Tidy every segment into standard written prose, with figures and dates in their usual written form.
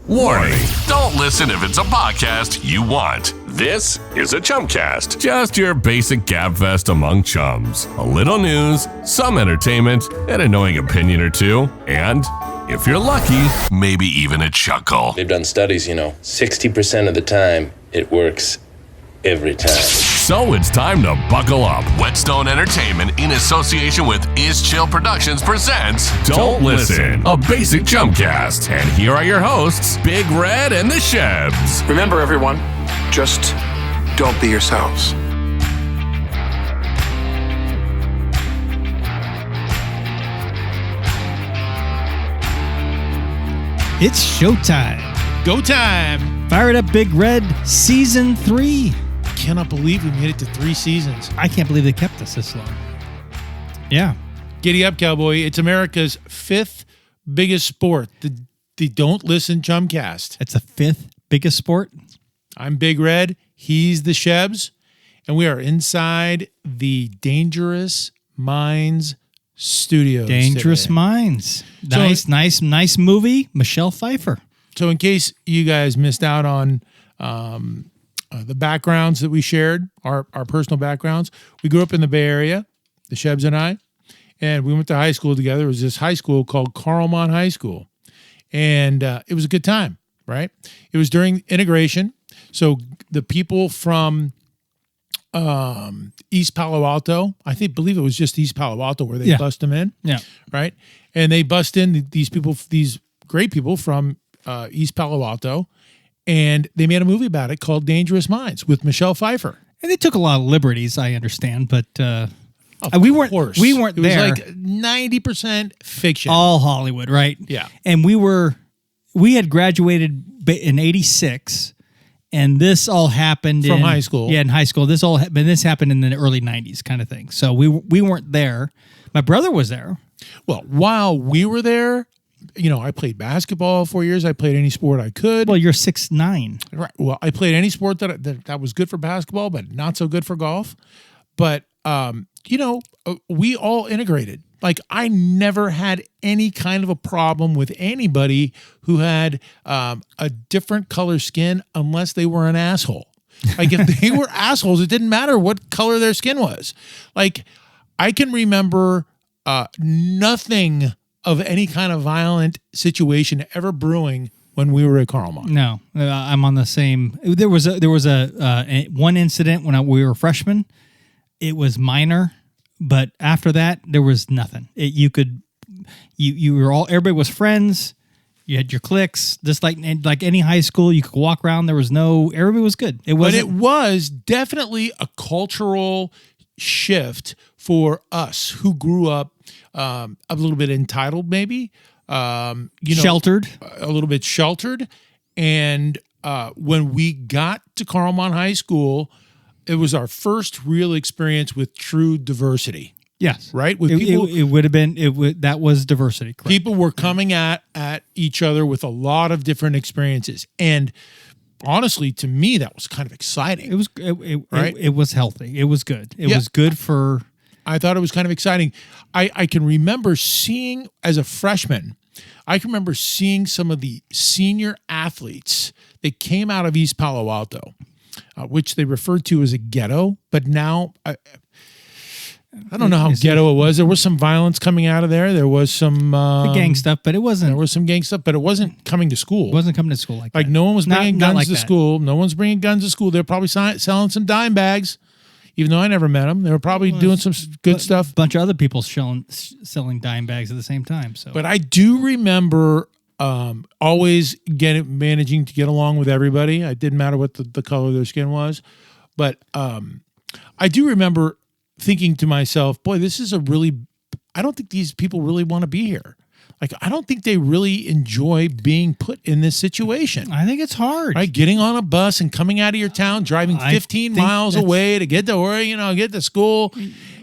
Warning, don't listen if it's a podcast you want. This is a Chumcast. Just your basic gabfest among chums. A little news, some entertainment, an annoying opinion or two, and, if you're lucky, maybe even a chuckle. They've done studies, 60% of the time, it works every time. So it's time to buckle up. Whetstone Entertainment, in association with Is Chill Productions, presents Don't Listen, a basic Chumcast. And here are your hosts, Big Red and the Shebs. Remember, everyone, just don't be yourselves. It's showtime. Go time. Fire it up, Big Red, Season 3. Cannot believe we made it to 3 seasons. I can't believe they kept us this long. Yeah. Giddy up, cowboy. It's America's 5th biggest sport, the Don't Listen Chumcast. It's the 5th biggest sport. I'm Big Red. He's the Shebs. And we are inside the Dangerous Minds Studios. Dangerous today. Minds. Nice movie. Michelle Pfeiffer. So in case you guys missed out on the backgrounds that we shared, our personal backgrounds, we grew up in the Bay Area, the Shebs and I, and we went to high school together. It was this high school called Carlmont High School. And it was a good time, right? It was during integration. So the people from East Palo Alto, believe it was just East Palo Alto where they bust them in. Yeah. Right. And they bust in these people, these great people from East Palo Alto, and they made a movie about it called Dangerous Minds with Michelle Pfeiffer. And they took a lot of liberties, I understand, but We weren't there. It was like 90% fiction. All Hollywood, right? Yeah. And we had graduated in 86, and this all happened From high school. Yeah, in high school. This happened in the early 90s kind of thing. So we weren't there. My brother was there. Well, while we were there, I played basketball 4 years. I played any sport I could. Well, you're 6'9". Right. Well, I played any sport that was good for basketball, but not so good for golf. But, we all integrated. Like, I never had any kind of a problem with anybody who had a different color skin unless they were an asshole. Like, if they were assholes, it didn't matter what color their skin was. Like, I can remember nothing of any kind of violent situation ever brewing when we were at Carlmont. No, I'm on the same. There was one incident when we were freshmen. It was minor, but after that there was nothing. You were all, everybody was friends. You had your cliques, just like any high school. You could walk around. Everybody was good. It was definitely a cultural shift for us who grew up a little bit entitled, maybe, sheltered, a little bit sheltered. And when we got to Carlmont High School, it was our first real experience with true diversity. Yes. Right? With people, it would have been, that was diversity. Correct. People were coming at each other with a lot of different experiences. And honestly, to me, that was kind of exciting. It was, right? It was healthy. It was good. It was good for... I thought it was kind of exciting. I can remember seeing, as a freshman, some of the senior athletes that came out of East Palo Alto, which they referred to as a ghetto. But now, I don't know how ghetto it was. There was some violence coming out of there. There was some... the gang stuff, but it wasn't... There was some gang stuff, but it wasn't coming to school. It wasn't coming to school like that. Like, no one was bringing guns to school. No one's bringing guns to school. They're probably selling some dime bags. Even though I never met them, they were probably doing some good stuff. A bunch of other people selling dime bags at the same time. So, but I do remember always managing to get along with everybody. It didn't matter what the color of their skin was. But I do remember thinking to myself, boy, I don't think these people really want to be here. Like, I don't think they really enjoy being put in this situation. I think it's hard. Right? Getting on a bus and coming out of your town, driving 15 miles away to get to where, get to school.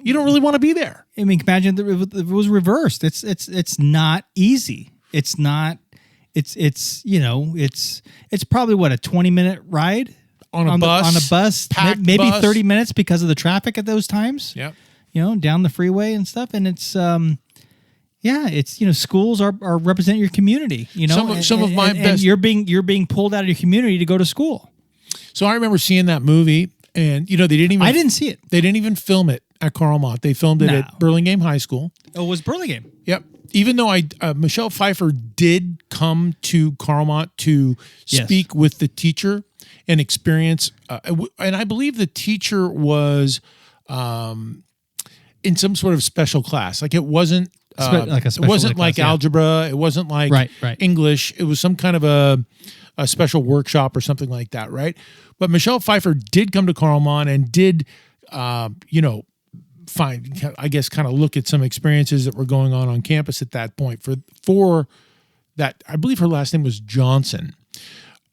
You don't really want to be there. I mean, imagine if it was reversed. It's not easy. It's not, it's probably what, a 20-minute ride on a bus, maybe bus. 30 minutes because of the traffic at those times. Yep. Down the freeway and stuff. And it's, Yeah, it's schools are represent your community. Some of my best. And you're being pulled out of your community to go to school. So I remember seeing that movie, and they didn't even. I didn't see it. They didn't even film it at Carlmont. They filmed it at Burlingame High School. Oh, it was Burlingame. Yep. Even though Michelle Pfeiffer did come to Carlmont to speak with the teacher and experience, and I believe the teacher was in some sort of special class. Like it wasn't. It wasn't like algebra. It wasn't like English. It was some kind of a special workshop or something like that, right? But Michelle Pfeiffer did come to Carlmont and did, kind of look at some experiences that were going on campus at that point. For that, I believe her last name was Johnson.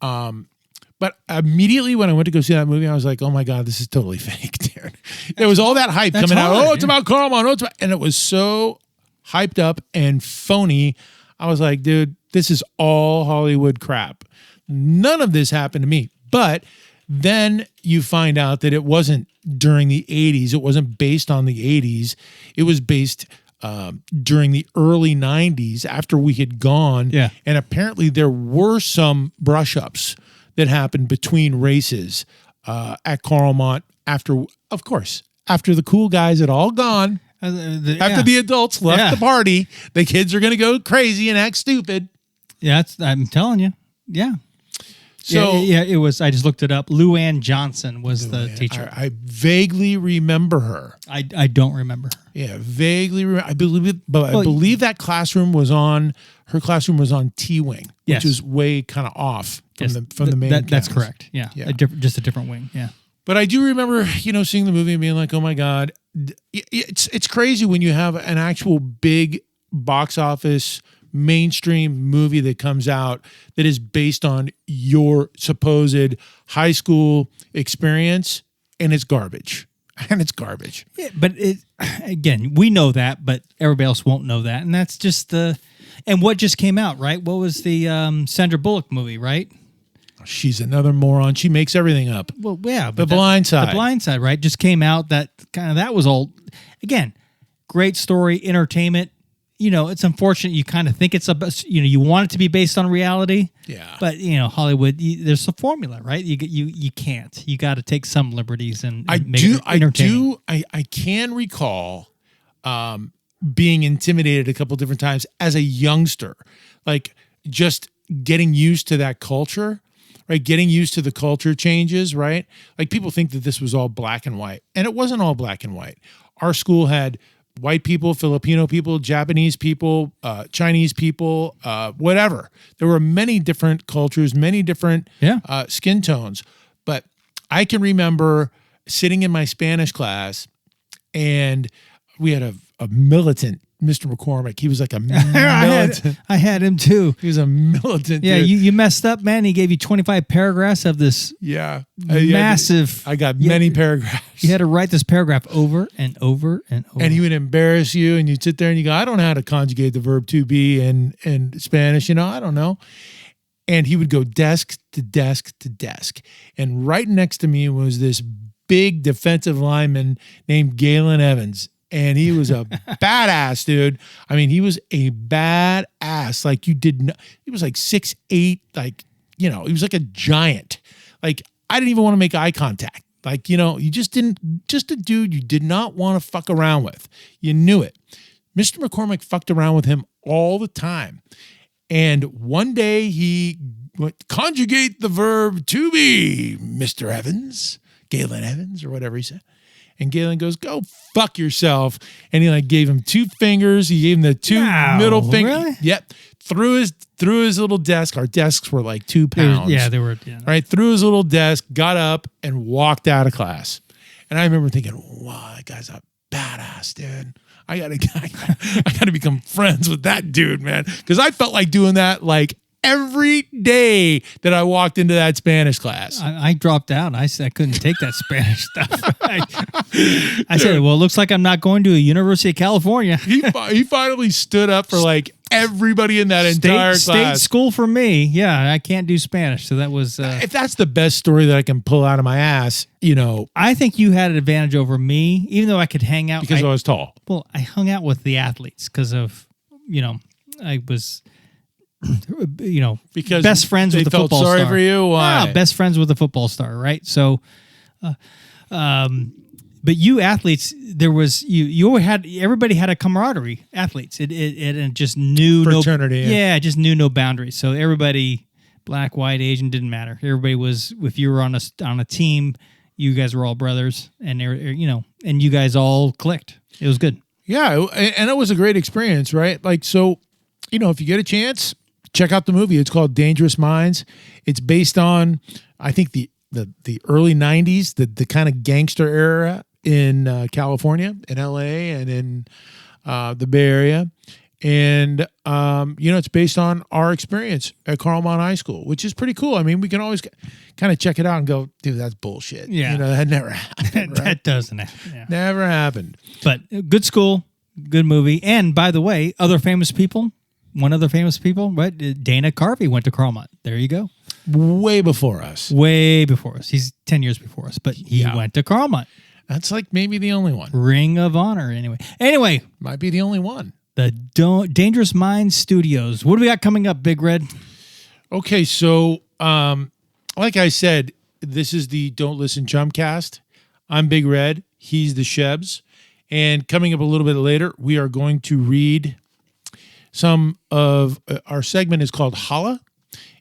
But immediately when I went to go see that movie, I was like, oh my God, this is totally fake, dude. There was all that hype coming out. Oh, it's about Carlmont. And it was so hyped up and phony. I was like, dude, this is all Hollywood crap. None of this happened to me. But then you find out that it wasn't during the 80s. It wasn't based on the 80s. It was based during the early 90s after we had gone. Yeah. And apparently there were some brush-ups that happened between races at Carlmont after the cool guys had all gone. After the adults left the party, the kids are going to go crazy and act stupid. Yeah, I'm telling you. Yeah. So it was. I just looked it up. Lou Ann Johnson was the teacher. I vaguely remember her. I don't remember her. Yeah, vaguely remember. I believe that classroom was on. Her classroom was on T wing, which was way kind of off from the main. That's correct. Yeah. Just a different wing. Yeah. But I do remember, seeing the movie and being like, oh my God, it's crazy when you have an actual big box office mainstream movie that comes out that is based on your supposed high school experience and it's garbage. And it's garbage. Yeah, but again, we know that, but everybody else won't know that. And that's just and what just came out, right? What was the Sandra Bullock movie, right? She's another moron. She makes everything up. Well, yeah. But The Blind Side. The Blind Side, right? Just came out. That was all. Again, great story, entertainment. It's unfortunate. You kind of think it's you want it to be based on reality. Yeah. But Hollywood, there's a formula, right? You can't. You got to take some liberties and make it entertaining. I can recall being intimidated a couple different times as a youngster, like just getting used to that culture. Right, getting used to the culture changes, right? Like people think that this was all black and white, and it wasn't all black and white. Our school had white people, Filipino people, Japanese people, Chinese people, whatever. There were many different cultures, many different skin tones. But I can remember sitting in my Spanish class, and we had a militant Mr. McCormick. He was like a militant. I had him too. He was a militant. Yeah, dude. You messed up, man. He gave you 25 paragraphs of this massive. I got many paragraphs. You had to write this paragraph over and over and over. And he would embarrass you, and you'd sit there and you go, I don't know how to conjugate the verb to be in Spanish. I don't know. And he would go desk to desk to desk. And right next to me was this big defensive lineman named Galen Evans. And he was a badass, dude. I mean, he was a badass. Like you did not, he was like 6'8", like, he was like a giant. Like I didn't even want to make eye contact. Like, you just a dude you did not want to fuck around with. You knew it. Mr. McCormick fucked around with him all the time. And one day he went, conjugate the verb to be, Mr. Evans, Galen Evans, or whatever he said. And Galen goes, go fuck yourself. And he gave him 2 fingers. He gave him the 2 middle fingers. Really? Yep. Through his little desk. Our desks were like 2 pounds. They were. Yeah. Right. Through his little desk, got up and walked out of class. And I remember thinking, wow, that guy's a badass, dude. I gotta become friends with that dude, man. Because I felt like doing that every day that I walked into that Spanish class. I dropped out. I said I couldn't take that Spanish stuff. I said, well, it looks like I'm not going to a University of California. He finally stood up for everybody in that entire class. State school for me. Yeah, I can't do Spanish. So that was... if that's the best story that I can pull out of my ass, I think you had an advantage over me, even though I could hang out. Because I was tall. Well, I hung out with the athletes because of... I was, Because best friends they with the felt football sorry star. for you. Why? Ah, best friends with the football star, right? So, but you athletes, there was everybody had a camaraderie. Athletes, it just knew Fraternity, no, yeah. it just knew no boundaries. So everybody, black, white, Asian, didn't matter. Everybody was, if you were on a team, you guys were all brothers, and and you guys all clicked. It was good. Yeah, and it was a great experience, right? Like, so, if you get a chance, check out the movie. It's called Dangerous Minds. It's based on, I think, the early 90s, the kind of gangster era in California, in LA, and in the Bay Area. And, it's based on our experience at Carlmont High School, which is pretty cool. I mean, we can always kind of check it out and go, dude, that's bullshit. Yeah. That never happened. Right? That doesn't happen. Yeah. Never happened. But good school, good movie. And by the way, one other famous people, right? Dana Carvey went to Carlmont. There you go. Way before us. Way before us. He's 10 years before us, but he went to Carlmont. That's like maybe the only one. Ring of Honor, anyway. Might be the only one. The Dangerous Minds Studios. What do we got coming up, Big Red? Okay, so like I said, this is the Don't Listen Chumcast. I'm Big Red. He's the Shebs. And coming up a little bit later, we are going to read some of our segment is called Holla.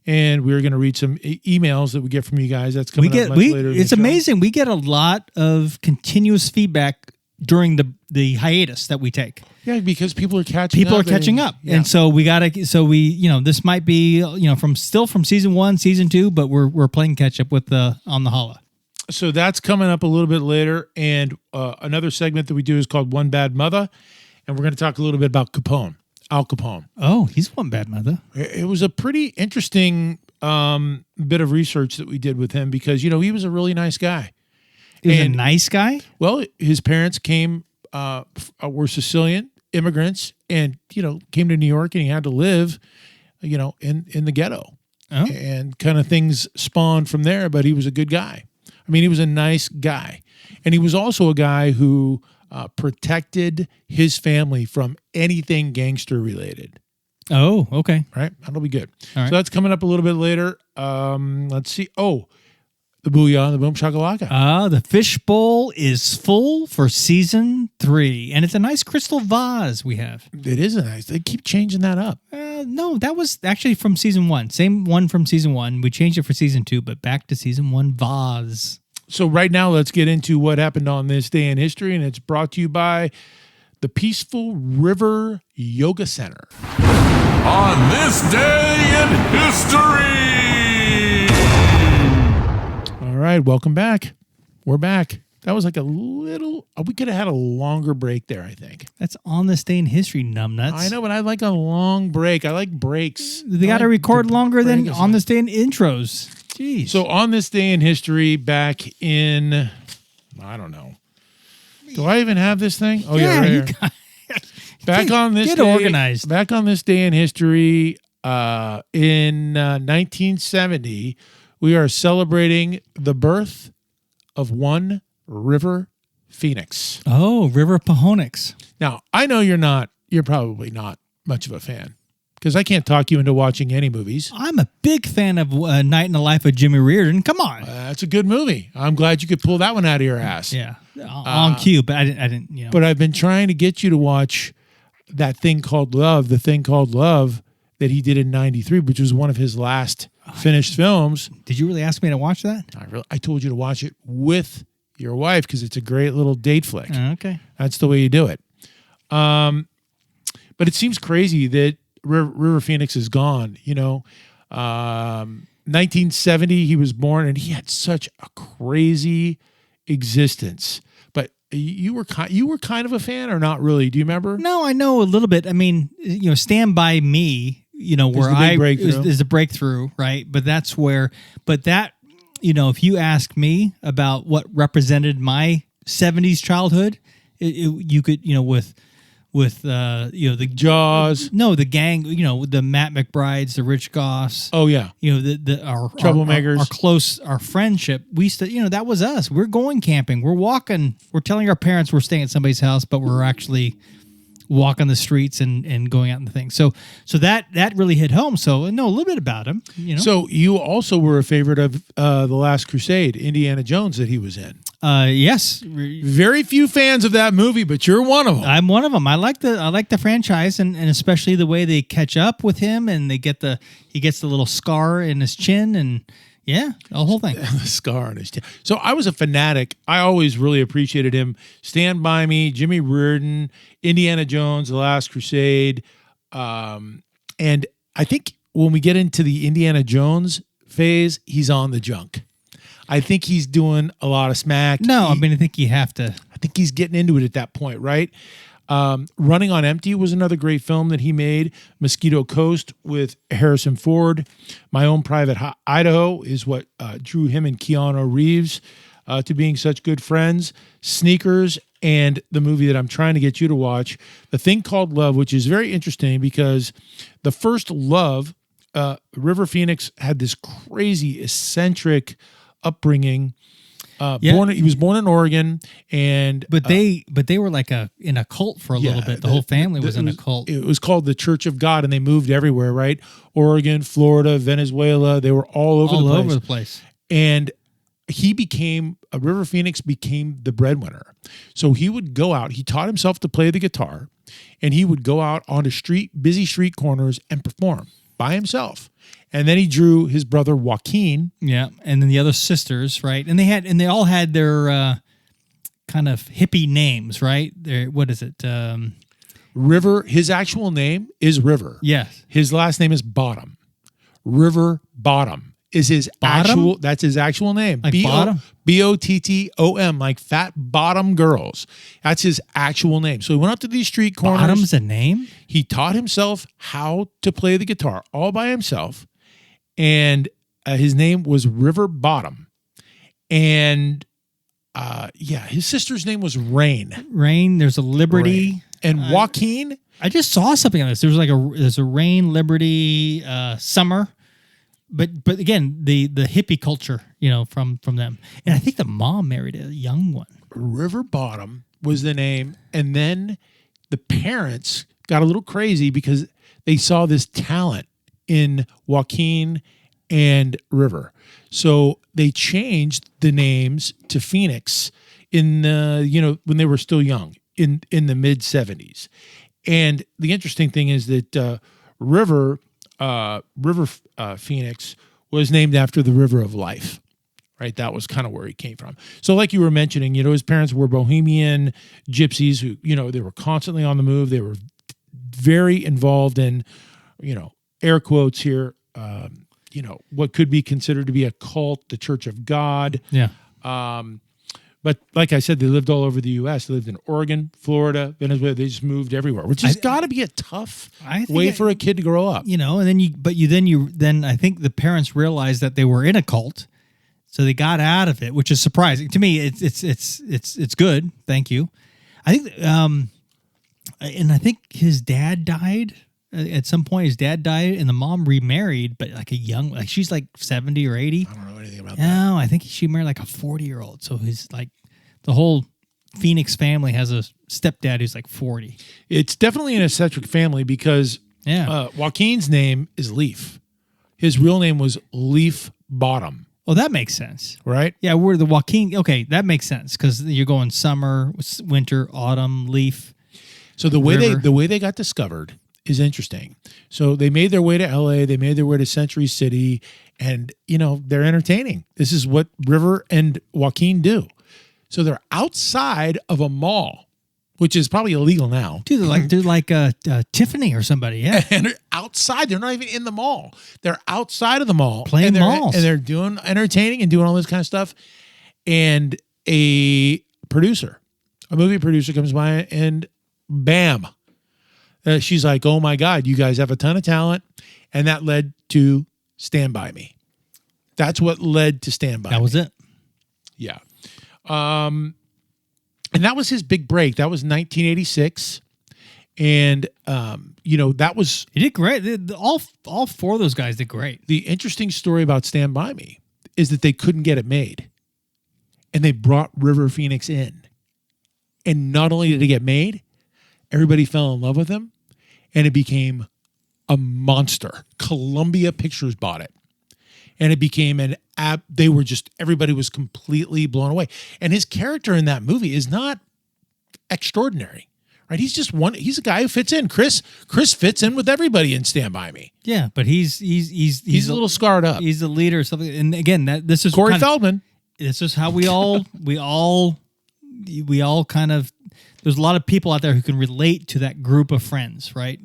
And we're going to read some emails that we get from you guys. That's coming up much later. It's amazing. We get a lot of continuous feedback during the hiatus that we take. Yeah, because people are catching up. People are catching up. Yeah. And so this might be, from season 1, season 2, but we're playing catch up with on the Holla. So that's coming up a little bit later. And another segment that we do is called One Bad Mother. And we're going to talk a little bit about Capone, Al Capone. Oh, he's one bad mother. It was a pretty interesting bit of research that we did with him because, he was a really nice guy. He was a nice guy? Well, his parents were Sicilian immigrants and, came to New York and he had to live, in the ghetto. Oh. And kind of things spawned from there, but he was a good guy. I mean, he was a nice guy. And he was also a guy who protected his family from anything gangster related. Oh, okay. Right? That'll be good. All right. So that's coming up a little bit later. Let's see. Oh, the Booyah and the Boom Shakalaka. The fishbowl is full for season 3. And it's a nice crystal vase we have. It is nice. They keep changing that up. No, that was actually from season 1. Same one from season 1. We changed it for season 2, but back to season 1 vase. So right now, let's get into what happened on this day in history. And it's brought to you by the Peaceful River Yoga Center. On this day in history. All right, welcome back. We're back. That was like we could have had a longer break there, I think. That's on this day in history, numbnuts. I know, but I like a long break. I like breaks. They got to record longer than on this day in intros. Jeez. So on this day in history, back in, I don't know. Do I even have this thing? Oh, yeah, right here. Back on this Get day, organized. Back on this day in history, in 1970, we are celebrating the birth of one River Phoenix. Oh, River Pahonix. Now, I know you're probably not much of a fan because I can't talk you into watching any movies. I'm a big fan of Night in the Life of Jimmy Reardon. Come on. That's a good movie. I'm glad you could pull that one out of your ass. Yeah, on cue, but I didn't. But I've been trying to get you to watch that thing called Love, the thing called Love that he did in '93, which was one of his last finished films. Did you really ask me to watch that? I told you to watch it with your wife because it's a great little date flick. Okay. That's the way you do it. But it seems crazy that River Phoenix is gone. 1970 he was born, and he had such a crazy existence. But you were kind of a fan, or not really? Do you remember? No, I know a little bit. I mean, Stand By Me, where is the breakthrough, right? But that's where. But that, if you ask me about what represented my 70s childhood, you could, with the Jaws. No, the gang. The Matt McBrides, the Rich Goss. Oh yeah. Our Troublemakers. our friendship. We used to, that was us. We're going camping. We're walking. We're telling our parents we're staying at somebody's house, but we're actually walking the streets and going out in the thing. So that really hit home. So I know a little bit about him. So you also were a favorite of The Last Crusade, Indiana Jones, that he was in. Yes. Very few fans of that movie, but you're one of them. I'm one of them. I like the franchise, and especially the way they catch up with him, and he gets the little scar in his chin, and yeah, the whole thing. The scar on his chin. So I was a fanatic. I always really appreciated him. Stand By Me, Jimmy Reardon, Indiana Jones, The Last Crusade, and I think when we get into the Indiana Jones phase, he's on the junk. I think he's doing a lot of smack. No, I think you have to. I think he's getting into it at that point, right? Running on Empty was another great film that he made. Mosquito Coast with Harrison Ford. My Own Private Idaho is what drew him and Keanu Reeves to being such good friends. Sneakers, and the movie that I'm trying to get you to watch, The Thing Called Love, which is very interesting because the first Love, River Phoenix had this crazy, eccentric upbringing. He was born in Oregon, and but they were like in a cult for a little bit. The whole family was in a cult. It was called the Church of God, and they moved everywhere, right? Oregon, Florida, Venezuela. They were all over the place. And River Phoenix became the breadwinner. So he would go out. He taught himself to play the guitar, and he would go out onto busy street corners and perform by himself. And then he drew his brother Joaquin. Yeah, and then the other sisters, right? And they all had their kind of hippie names, right? What is it? River. His actual name is River. Yes. His last name is Bottom. River Bottom is his actual. That's his actual name. Like Bottom. Bottom, like Fat Bottom Girls. That's his actual name. So he went out to these street corners. Bottom's a name? He taught himself how to play the guitar all by himself. And his name was River Bottom. And his sister's name was Rain. Rain, there's a Liberty. Rain. And Joaquin. I just saw something on this. There's a Rain, Liberty, Summer. But again, the hippie culture, from them. And I think the mom married a young one. River Bottom was the name. And then the parents got a little crazy because they saw this talent in Joaquin and River. So they changed the names to Phoenix in when they were still young, in the mid 70s. And the interesting thing is that River Phoenix was named after the River of Life, right? That was kind of where he came from. So like you were mentioning, his parents were bohemian gypsies who, they were constantly on the move. They were very involved in, air quotes here, what could be considered to be a cult, the Church of God. Yeah. But like I said, they lived all over the U.S. They lived in Oregon, Florida, Venezuela. They just moved everywhere, which has got to be a tough way for a kid to grow up. And then I think the parents realized that they were in a cult, so they got out of it, which is surprising to me. It's good. Thank you. I think, and I think his dad died. At some point, his dad died, and the mom remarried, but like she's like 70 or 80. I don't know anything about that. No, I think she married like a 40-year-old. So his the whole Phoenix family has a stepdad who's like 40. It's definitely an eccentric family because Joaquin's name is Leaf. His real name was Leaf Bottom. Oh, that makes sense. Right? Yeah, we're the Joaquin. Okay, that makes sense because you're going summer, winter, autumn, leaf. So the way they got discovered is interesting. So they made their way to LA, they made their way to Century City, and they're entertaining. This is what River and Joaquin do. So they're outside of a mall, which is probably illegal now. Dude, they're like Tiffany or somebody, yeah. And they're outside. They're not even in the mall. They're outside of the mall. Playing malls. And they're doing entertaining and doing all this kind of stuff. And a movie producer comes by and bam. She's like, oh my God, you guys have a ton of talent. And that led to Stand By Me. That's what led to Stand By Me. That was it. Yeah. And that was his big break. That was 1986. And, that was... He did great. All four of those guys did great. The interesting story about Stand By Me is that they couldn't get it made. And they brought River Phoenix in. And not only did it get made, everybody fell in love with him, and it became a monster. Columbia Pictures bought it, and it became an app. They were just, everybody was completely blown away. And his character in that movie is not extraordinary, right? He's just he's a guy who fits in. Chris fits in with everybody in Stand By Me. Yeah, but he's a little scarred up. He's the leader or something. And again, this is Corey Feldman. This is how we all kind of, there's a lot of people out there who can relate to that group of friends, right?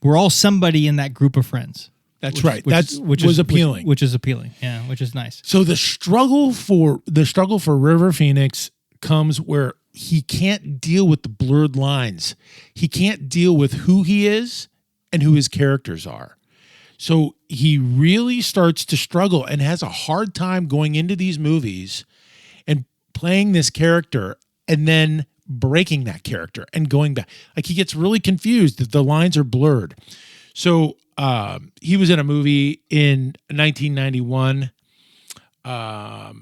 We're all somebody in that group of friends. That's right. Which was appealing. Which is appealing. Yeah, which is nice. So the struggle for River Phoenix comes where he can't deal with the blurred lines. He can't deal with who he is and who his characters are. So he really starts to struggle and has a hard time going into these movies and playing this character and then breaking that character and going back. Like, he gets really confused that the lines are blurred. So he was in a movie in 1991. I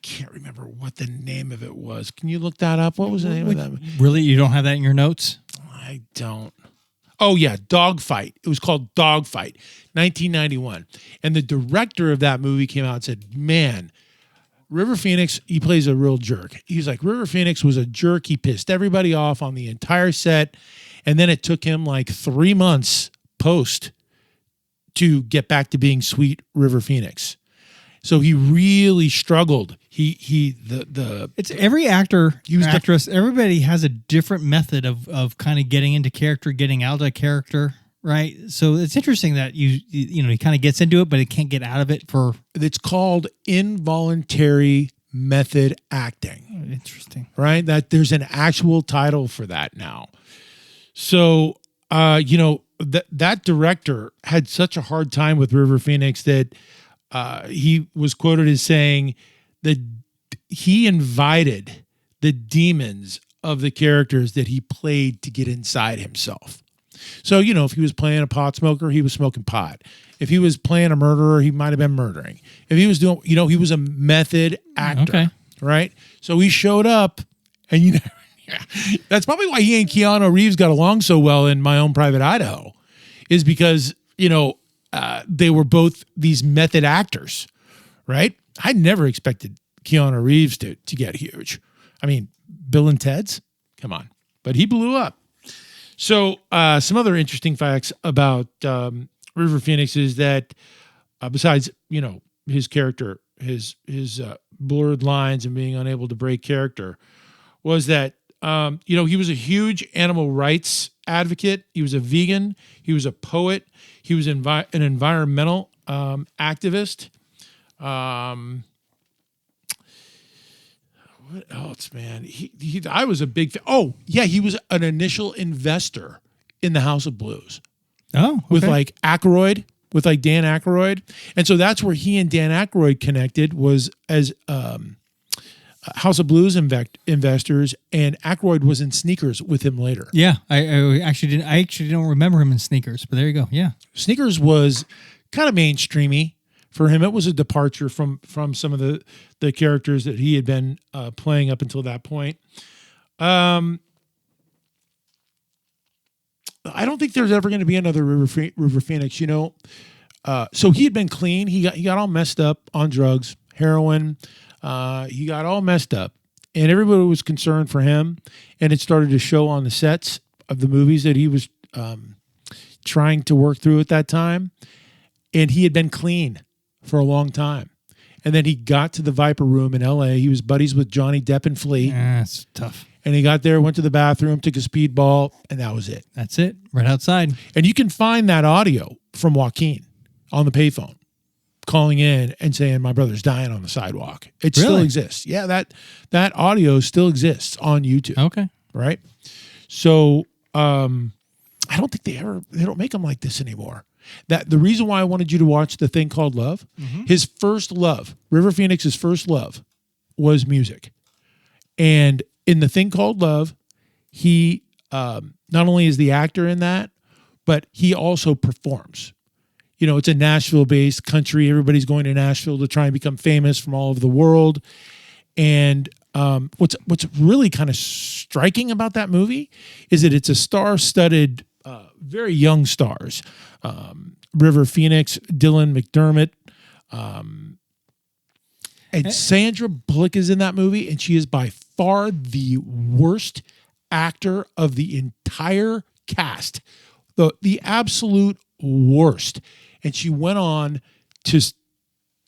can't remember what the name of it was. Can you look that up? What was the name of that movie? Really? You don't have that in your notes? I don't. Oh, yeah, Dogfight. It was called Dogfight, 1991. And the director of that movie came out and said, man, River Phoenix, he plays a real jerk. He's like, River Phoenix was a jerk. He pissed everybody off on the entire set. And then it took him like 3 months post to get back to being sweet River Phoenix. So he really struggled. It's every actor, actress, everybody has a different method of kind of getting into character, getting out of character, right? So it's interesting that he kind of gets into it, but he can't get out of it it's called involuntary method acting. Interesting. Right? That there's an actual title for that now. So that director had such a hard time with River Phoenix that he was quoted as saying that he invited the demons of the characters that he played to get inside himself. So, if he was playing a pot smoker, he was smoking pot. If he was playing a murderer, he might have been murdering. If he was doing, he was a method actor, okay. Right? So he showed up, and that's probably why he and Keanu Reeves got along so well in My Own Private Idaho, is because, they were both these method actors, right? I never expected Keanu Reeves to get huge. I mean, Bill and Ted's, come on. But he blew up. So some other interesting facts about River Phoenix is that besides, his character, his blurred lines and being unable to break character, was that, he was a huge animal rights advocate. He was a vegan. He was a poet. He was an environmental activist. What else, man? I was a big fan. Oh, yeah, he was an initial investor in the House of Blues. Oh, okay. With Dan Aykroyd. And so that's where he and Dan Aykroyd connected, was as House of Blues investors, and Aykroyd was in Sneakers with him later. Yeah, I actually don't remember him in Sneakers, but there you go. Yeah, Sneakers was kind of mainstreamy for him. It was a departure from some of the characters that he had been playing up until that point. I don't think there's ever going to be another River Phoenix. So he had been clean. He got all messed up on drugs, heroin. He got all messed up, and everybody was concerned for him, and it started to show on the sets of the movies that he was trying to work through at that time. And he had been clean for a long time. And then he got to the Viper Room in L.A. He was buddies with Johnny Depp and Flea. Yeah, that's tough. And he got there, went to the bathroom, took a speedball, and that was it. That's it, right outside. And you can find that audio from Joaquin on the payphone, calling in and saying, my brother's dying on the sidewalk. It still exists. Yeah, that audio still exists on YouTube. Okay. Right? So I don't think they don't make them like this anymore. That the reason why I wanted you to watch The Thing Called Love, his first love, River Phoenix's first love, was music. And in The Thing Called Love, he not only is the actor in that, but he also performs. It's a Nashville-based country. Everybody's going to Nashville to try and become famous from all over the world. And What's really kind of striking about that movie is that it's a star-studded, very young stars. River Phoenix, Dylan McDermott, and Sandra Bullock is in that movie, and she is by far the worst actor of the entire cast, the absolute worst. And she went on to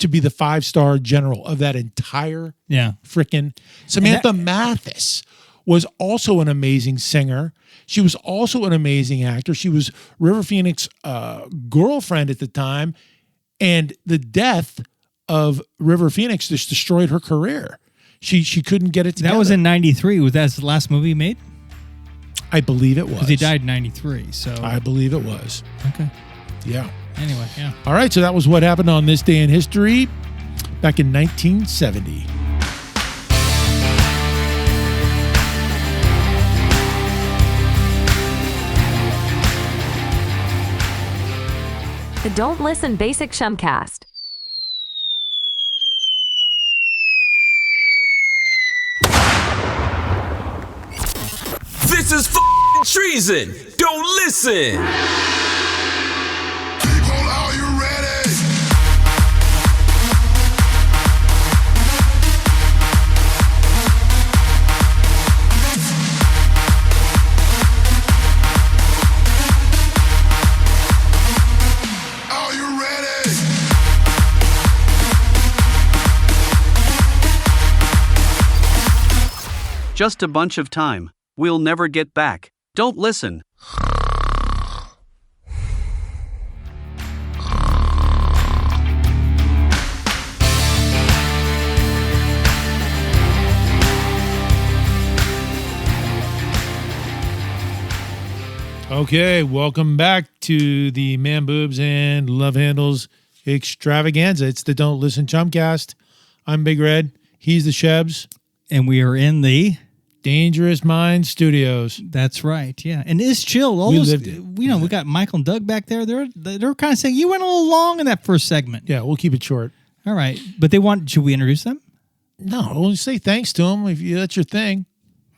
be the 5-star general of that entire frickin' Samantha Mathis was also an amazing singer. She was also an amazing actor. She was River Phoenix's girlfriend at the time, and the death of River Phoenix just destroyed her career. She couldn't get it together. That was in 93. Was that the last movie he made? I believe it was. Because he died in 93, so... I believe it was. Okay. Yeah. Anyway, yeah. All right, so that was what happened on this day in history back in 1970. The Don't Listen Basic Shumcast. This is f***ing treason. Don't listen. People, are you ready? Are you ready? Just a bunch of time. We'll never get back. Don't listen. Okay, welcome back to the Man Boobs and Love Handles extravaganza. It's the Don't Listen Chumcast. I'm Big Red. He's the Shebs. And we are in the... Dangerous Minds Studios. That's right, yeah. And it's chill. All We those, lived it. We got Michael and Doug back there. They're kind of saying, you went a little long in that first segment. Yeah, we'll keep it short. All right. But should we introduce them? No, only say thanks to them if that's your thing.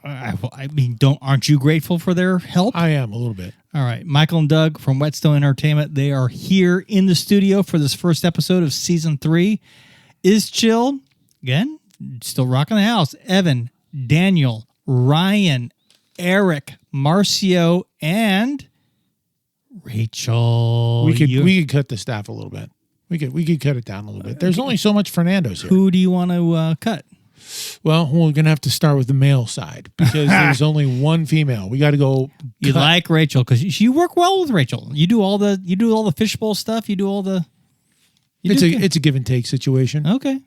I mean, aren't you grateful for their help? I am a little bit. All right. Michael and Doug from Whetstone Entertainment. They are here in the studio for this first episode of season 3. Is chill. Again, still rocking the house. Evan, Daniel, Ryan, Eric, Marcio, and Rachel. We could cut the staff a little bit. We could cut it down a little bit. There's only so much Fernando's here. Who do you want to cut? Well, we're gonna have to start with the male side because there's only one female. We got to go. You like Rachel because you work well with Rachel. You do all the fishbowl stuff. You do all the. It's a give and take situation. Okay.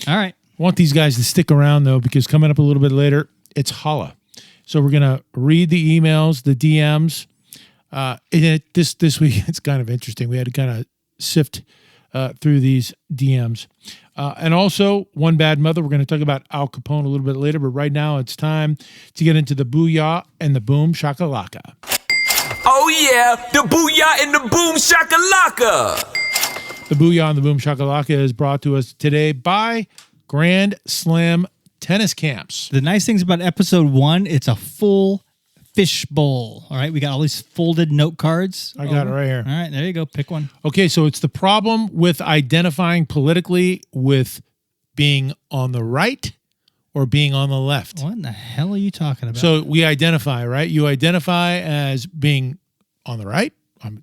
All right. I want these guys to stick around though because coming up a little bit later, it's Holla. So we're gonna read the emails, the DMs. This week it's kind of interesting. We had to kind of sift through these DMs. And also, One Bad Mother. We're going to talk about Al Capone a little bit later, but right now it's time to get into the booyah and the boom shakalaka. Oh yeah, the booyah and the boom shakalaka. The booyah and the boom shakalaka is brought to us today by Grand Slam Tennis Camps. The nice things about episode 1, it's a full fishbowl. All right, we got all these folded note cards. I got it right here. All right, there you go. Pick one. Okay, so it's the problem with identifying politically with being on the right or being on the left. What in the hell are you talking about? So we identify, right? You identify as being on the right.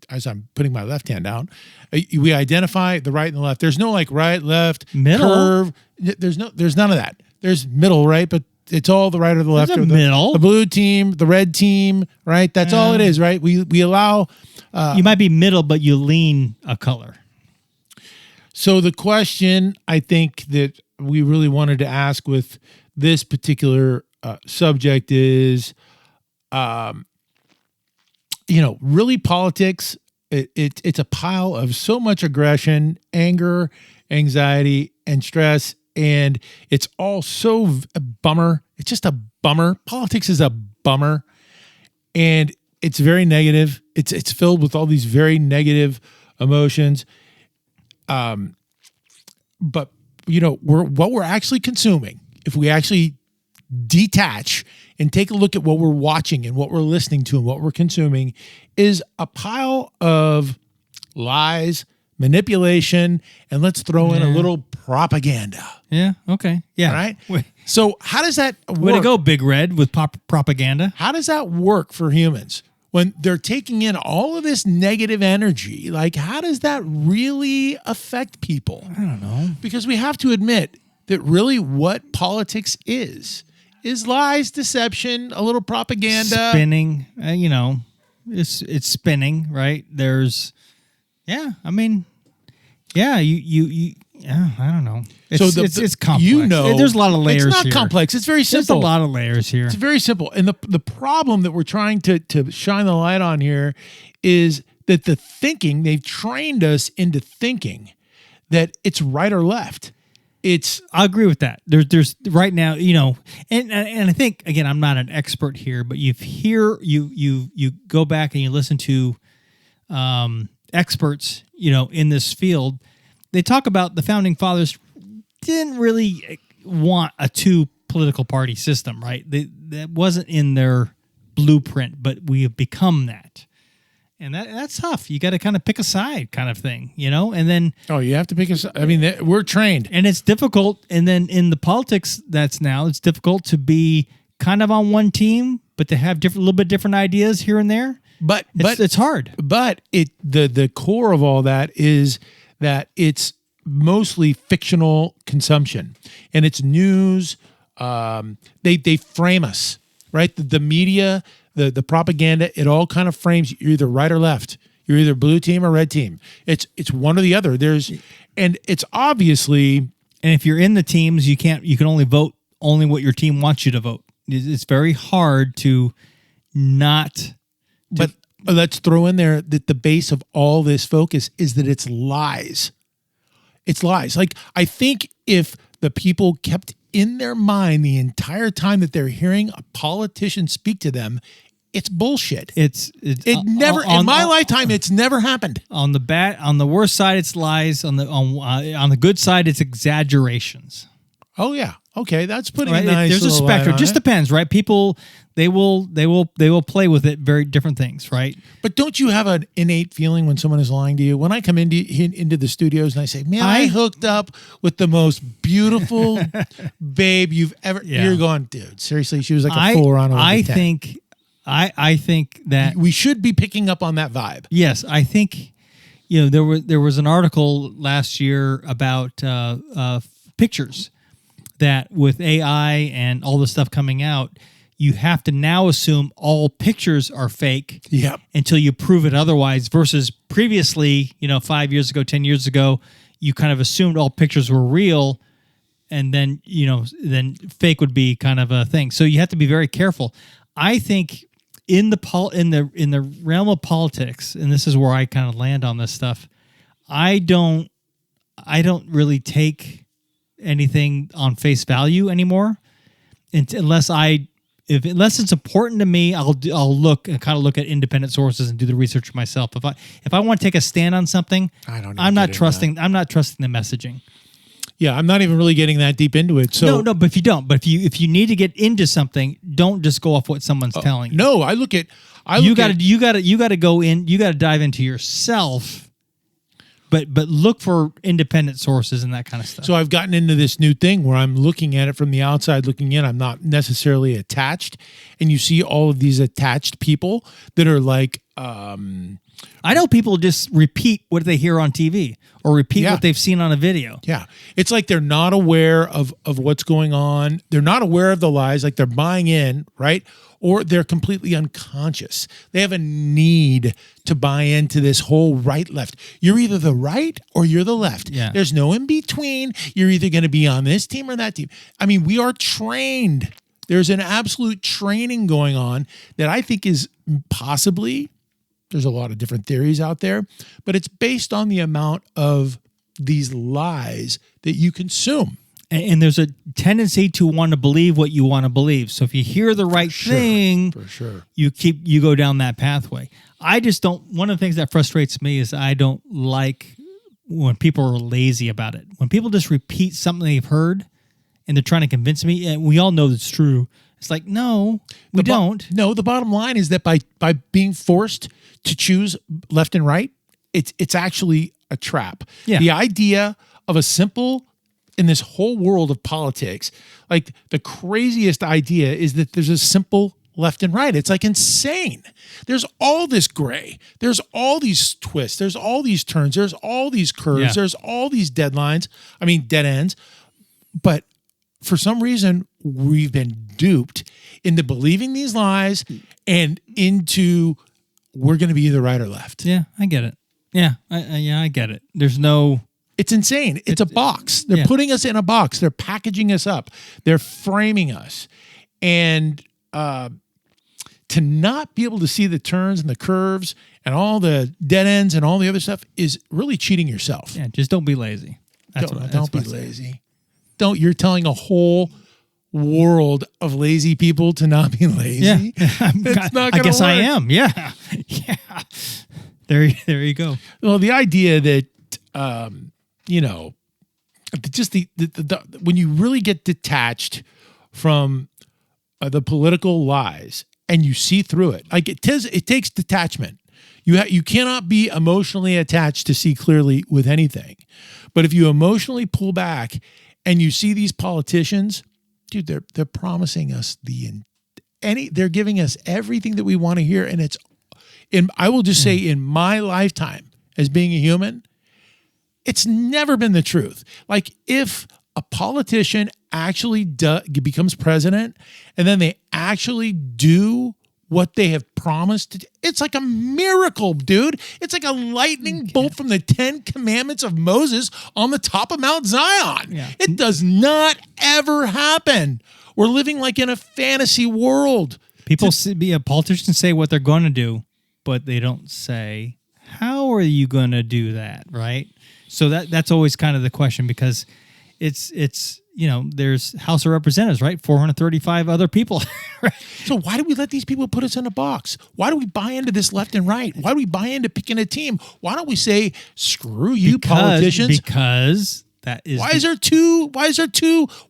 As I'm putting my left hand down, we identify the right and the left. There's no like right, left, middle, curve. There's none of that. There's middle, right? But it's all the right or the left. There's a middle. The blue team, the red team, right? That's all it is, right? We allow. You might be middle, but you lean a color. So the question I think that we really wanted to ask with this particular subject is, really politics. It's a pile of so much aggression, anger, anxiety, and stress. And it's all so a bummer. It's just a bummer. Politics is a bummer. And it's very negative. It's filled with all these very negative emotions. But what we're actually consuming, if we actually detach and take a look at what we're watching and what we're listening to and what we're consuming is a pile of lies, manipulation, and let's throw in a little propaganda. Yeah. Okay. Yeah. Right? So how does that work? Way to go, Big Red, with propaganda. How does that work for humans when they're taking in all of this negative energy? Like, how does that really affect people? I don't know. Because we have to admit that really what politics is lies, deception, a little propaganda. Spinning, it's spinning, right? There's, I mean, I don't know. It's complex. There's a lot of layers here. It's not complex. It's very simple. There's a lot of layers here. It's very simple. And the problem that we're trying to shine the light on here is that the thinking, they've trained us into thinking that it's right or left. I agree with that. There's right now, and I think, again, I'm not an expert here, but you go back and you listen to experts, in this field. They talk about the founding fathers didn't really want a two political party system, right? That wasn't in their blueprint, but we have become that. And that's tough. You got to kind of pick a side kind of thing, and then... Oh, you have to pick a side. I mean, we're trained. And it's difficult. And then in the politics it's difficult to be kind of on one team, but to have a little bit different ideas here and there. But it's hard. But the core of all that is that it's mostly fictional consumption. And it's news. They frame us, right? The media... The propaganda, it all kind of frames you're either right or left. You're either blue team or red team. It's one or the other. And it's obviously, and if you're in the teams, you can only vote only what your team wants you to vote. It's very hard to not. But let's throw in there that the base of all this focus is that it's lies. It's lies. Like, I think if the people kept in their mind the entire time that they're hearing a politician speak to them, it's bullshit. It never in my lifetime. It's never happened. On the worst side, it's lies. On the good side, it's exaggerations. Oh yeah, okay, that's putting a nice. There's a spectrum. It just depends, right? People they will play with it very different things, right? But don't you have an innate feeling when someone is lying to you? When I come into the studios and I say, "Man, I hooked up with the most beautiful babe you've ever," you're going, "Dude, seriously, she was like a 4 on a 10." I think that we should be picking up on that vibe. Yes, I think there was an article last year about pictures that with AI and all the stuff coming out, you have to now assume all pictures are fake. Yep. Until you prove it otherwise. Versus previously, 5 years ago, 10 years ago, you kind of assumed all pictures were real, and then then fake would be kind of a thing. So you have to be very careful. I think. In the realm of politics, and this is where I kind of land on this stuff, I don't really take anything on face value anymore, unless it's important to me. I'll look at independent sources and do the research myself. If I want to take a stand on something, I'm not trusting the messaging. Yeah, I'm not even really getting that deep into it. So no, but if you don't, but if you need to get into something, don't just go off what someone's telling you. No, you got to go in, you got to dive into yourself. But look for independent sources and that kind of stuff. So I've gotten into this new thing where I'm looking at it from the outside looking in. I'm not necessarily attached, and you see all of these attached people that are like I know people just repeat what they hear on TV or repeat what they've seen on a video. Yeah. It's like they're not aware of what's going on. They're not aware of the lies, like they're buying in, right? Or they're completely unconscious. They have a need to buy into this whole right-left. You're either the right or you're the left. Yeah. There's no in between. You're either going to be on this team or that team. I mean, we are trained. There's an absolute training going on that I think is possibly... There's a lot of different theories out there, but it's based on the amount of these lies that you consume. And there's a tendency to want to believe what you want to believe. So if you hear the right thing, for sure, you go down that pathway. I just don't. One of the things that frustrates me is I don't like when people are lazy about it. When people just repeat something they've heard and they're trying to convince me, and we all know it's true. It's like, no, we don't. No, the bottom line is that by being forced to choose left and right, it's actually a trap. Yeah. The idea of a simple, in this whole world of politics, like the craziest idea is that there's a simple left and right. It's like insane. There's all this gray. There's all these twists. There's all these turns. There's all these curves. Yeah. There's all these dead ends. But for some reason, we've been duped into believing these lies and into we're going to be either right or left. Yeah, I get it. Yeah, I get it. There's no... It's insane. It's a box. They're putting us in a box. They're packaging us up. They're framing us. And to not be able to see the turns and the curves and all the dead ends and all the other stuff is really cheating yourself. Yeah, just don't be lazy. Don't be lazy. You're telling a whole world of lazy people to not be lazy. Yeah. It's not gonna I guess work. I am. Yeah. Yeah. There you go. Well, the idea that, just the when you really get detached from the political lies and you see through it, like it takes detachment. You cannot be emotionally attached to see clearly with anything. But if you emotionally pull back and you see these politicians, dude, they're promising us they're giving us everything that we want to hear. And I will just say in my lifetime as being a human, it's never been the truth. Like if a politician actually becomes president and then they actually do what they have promised, it's like a miracle, dude. It's like a lightning bolt from the 10 Commandments of Moses on the top of Mount Zion. Yeah. It does not ever happen. We're living like in a fantasy world. Politicians say what they're going to do, but they don't say, how are you going to do that, right? So that's always kind of the question, because it's there's House of Representatives, right? 435 other people. Right? So why do we let these people put us in a box? Why do we buy into this left and right? Why do we buy into picking a team? Why don't we say, screw you, politicians? Because that is... Why is there two?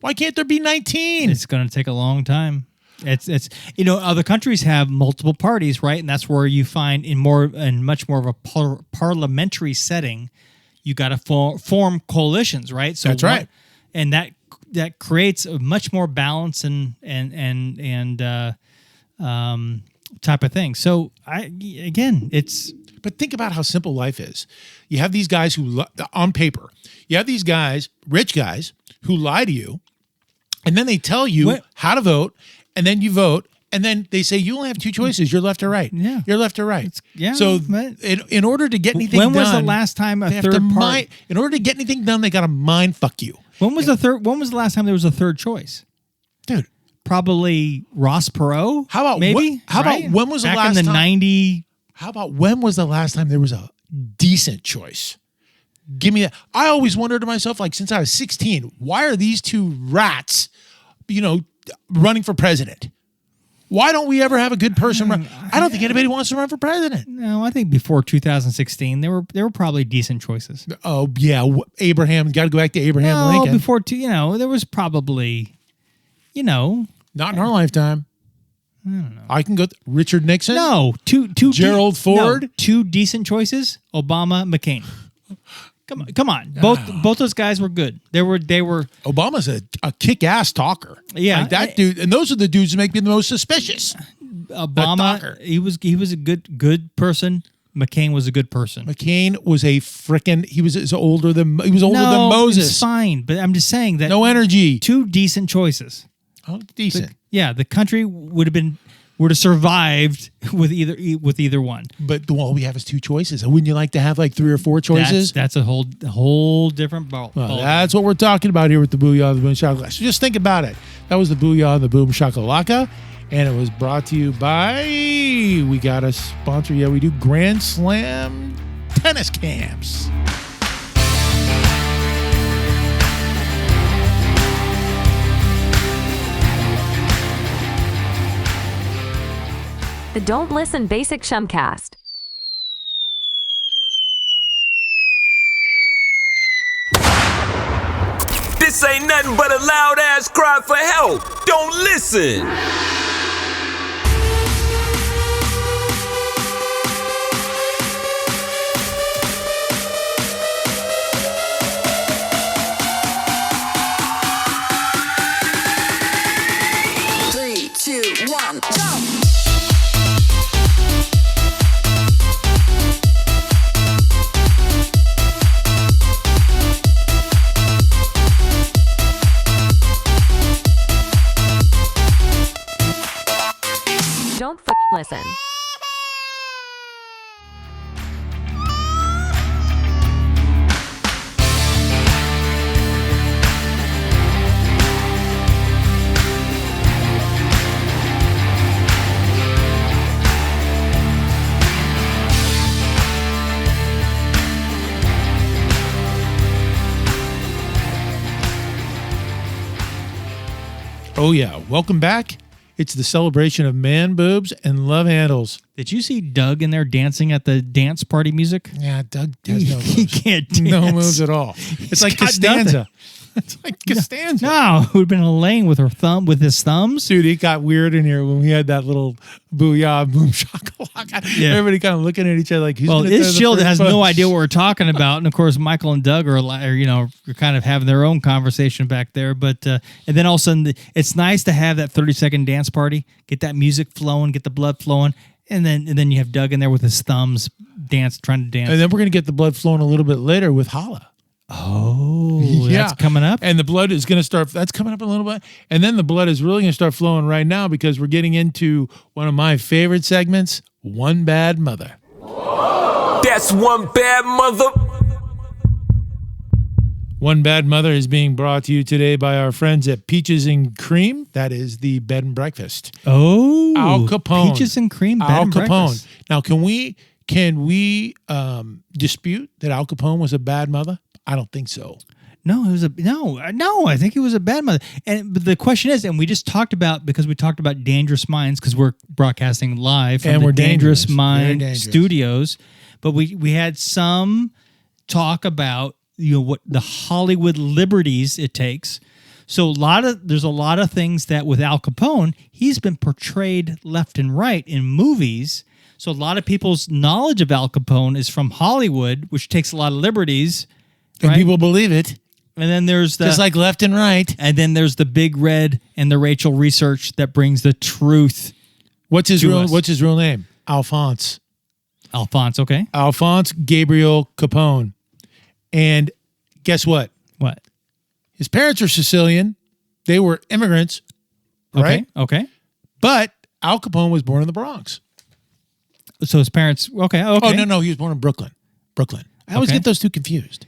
Why can't there be 19? It's going to take a long time. It's other countries have multiple parties, right? And that's where you find in much more of a parliamentary setting, you got to form coalitions, right? So that's right. And that creates a much more balance and type of thing. So But think about how simple life is. You have these guys who, on paper, you have these guys, rich guys, who lie to you, and then they tell you how to vote, and then you vote, and then they say you only have two choices: you're left or right. Yeah, you're left or right. Yeah. So in order to get anything done, when was the last time a third party? In order to get anything done, they got to mind fuck you. When was the last time there was a third choice? Dude, probably Ross Perot. How about maybe? About when was the Back last in the time? 90s? How about when was the last time there was a decent choice? Give me that. I always wondered to myself, like since I was 16, why are these two rats, running for president? Why don't we ever have a good person run? I don't think anybody wants to run for president. No, I think before 2016, there were probably decent choices. Oh yeah, Abraham. Got to go back to Abraham Lincoln. Before there was probably, not in our lifetime. I don't know. I can go Richard Nixon. No, two Gerald Ford. No, two decent choices. Obama, McCain. Come on. Both those guys were good. They were. Obama's a kick-ass talker. Yeah, like that dude. And those are the dudes that make me the most suspicious. Obama, he was a good person. McCain was a good person. McCain was he was older than Moses. It's fine, but I'm just saying that no energy. Two decent choices. Oh, decent. The country would have survived with either one. But all we have is two choices. Wouldn't you like to have like 3 or 4 choices? That's a whole different ball. That's what we're talking about here with the Booyah and the Boom Shakalaka. So just think about it. That was the Booyah and the Boom Shakalaka, and it was brought to you by, we got a sponsor. Yeah, we do Grand Slam tennis camps. The Don't Listen Basic Shumcast. This ain't nothing but a loud ass cry for help. Don't listen. Three, two, one, jump! Don't listen. Oh, yeah. Welcome back. It's the celebration of man boobs and love handles. Did you see Doug in there dancing at the dance party music? Yeah, Doug has no moves. He can't dance. No moves at all. It's like got Costanza. nothing. It's like Costanza. No, it would have been Elaine with with his thumbs. Dude, it got weird in here when we had that little booyah, boom shakalaka. Yeah. Everybody kind of looking at each other like, who's Well, gonna throw this the shield first has punch? no idea what we're talking about, and of course, Michael and Doug are kind of having their own conversation back there. But and then all of a sudden, it's nice to have that 30-second dance party, get that music flowing, get the blood flowing, and then you have Doug in there with his thumbs trying to dance. And then we're going to get the blood flowing a little bit later with Holla. Oh, that's coming up. And the blood is going to start. That's coming up a little bit. And then the blood is really going to start flowing right now because we're getting into one of my favorite segments, One Bad Mother. That's one bad mother. One Bad Mother is being brought to you today by our friends at Peaches and Cream. That is the bed and breakfast. Oh, Al Capone. Peaches and Cream bed Al and Capone. breakfast. Now, can we dispute that Al Capone was a bad mother? I don't think so. No, it was no. I think it was a bad mother. But the question is, and we just talked about because we talked about Dangerous Minds because we're broadcasting live from And the we're Dangerous dangerous. Mind Very dangerous. Studios. But we had some talk about what the Hollywood liberties it takes. So there's a lot of things that with Al Capone, he's been portrayed left and right in movies. So a lot of people's knowledge of Al Capone is from Hollywood, which takes a lot of liberties. And right? people believe it. And then there's Just like left and right. and then there's the Big Red and the Rachel research that brings the truth. What's his to us. real name? Alphonse. Alphonse, okay? Alphonse Gabriel Capone. And guess what? What? His parents are Sicilian. They were immigrants, right? Okay. But Al Capone was born in the Bronx. So his parents, okay. Oh, no. He was born in Brooklyn. I always Okay. get those two confused.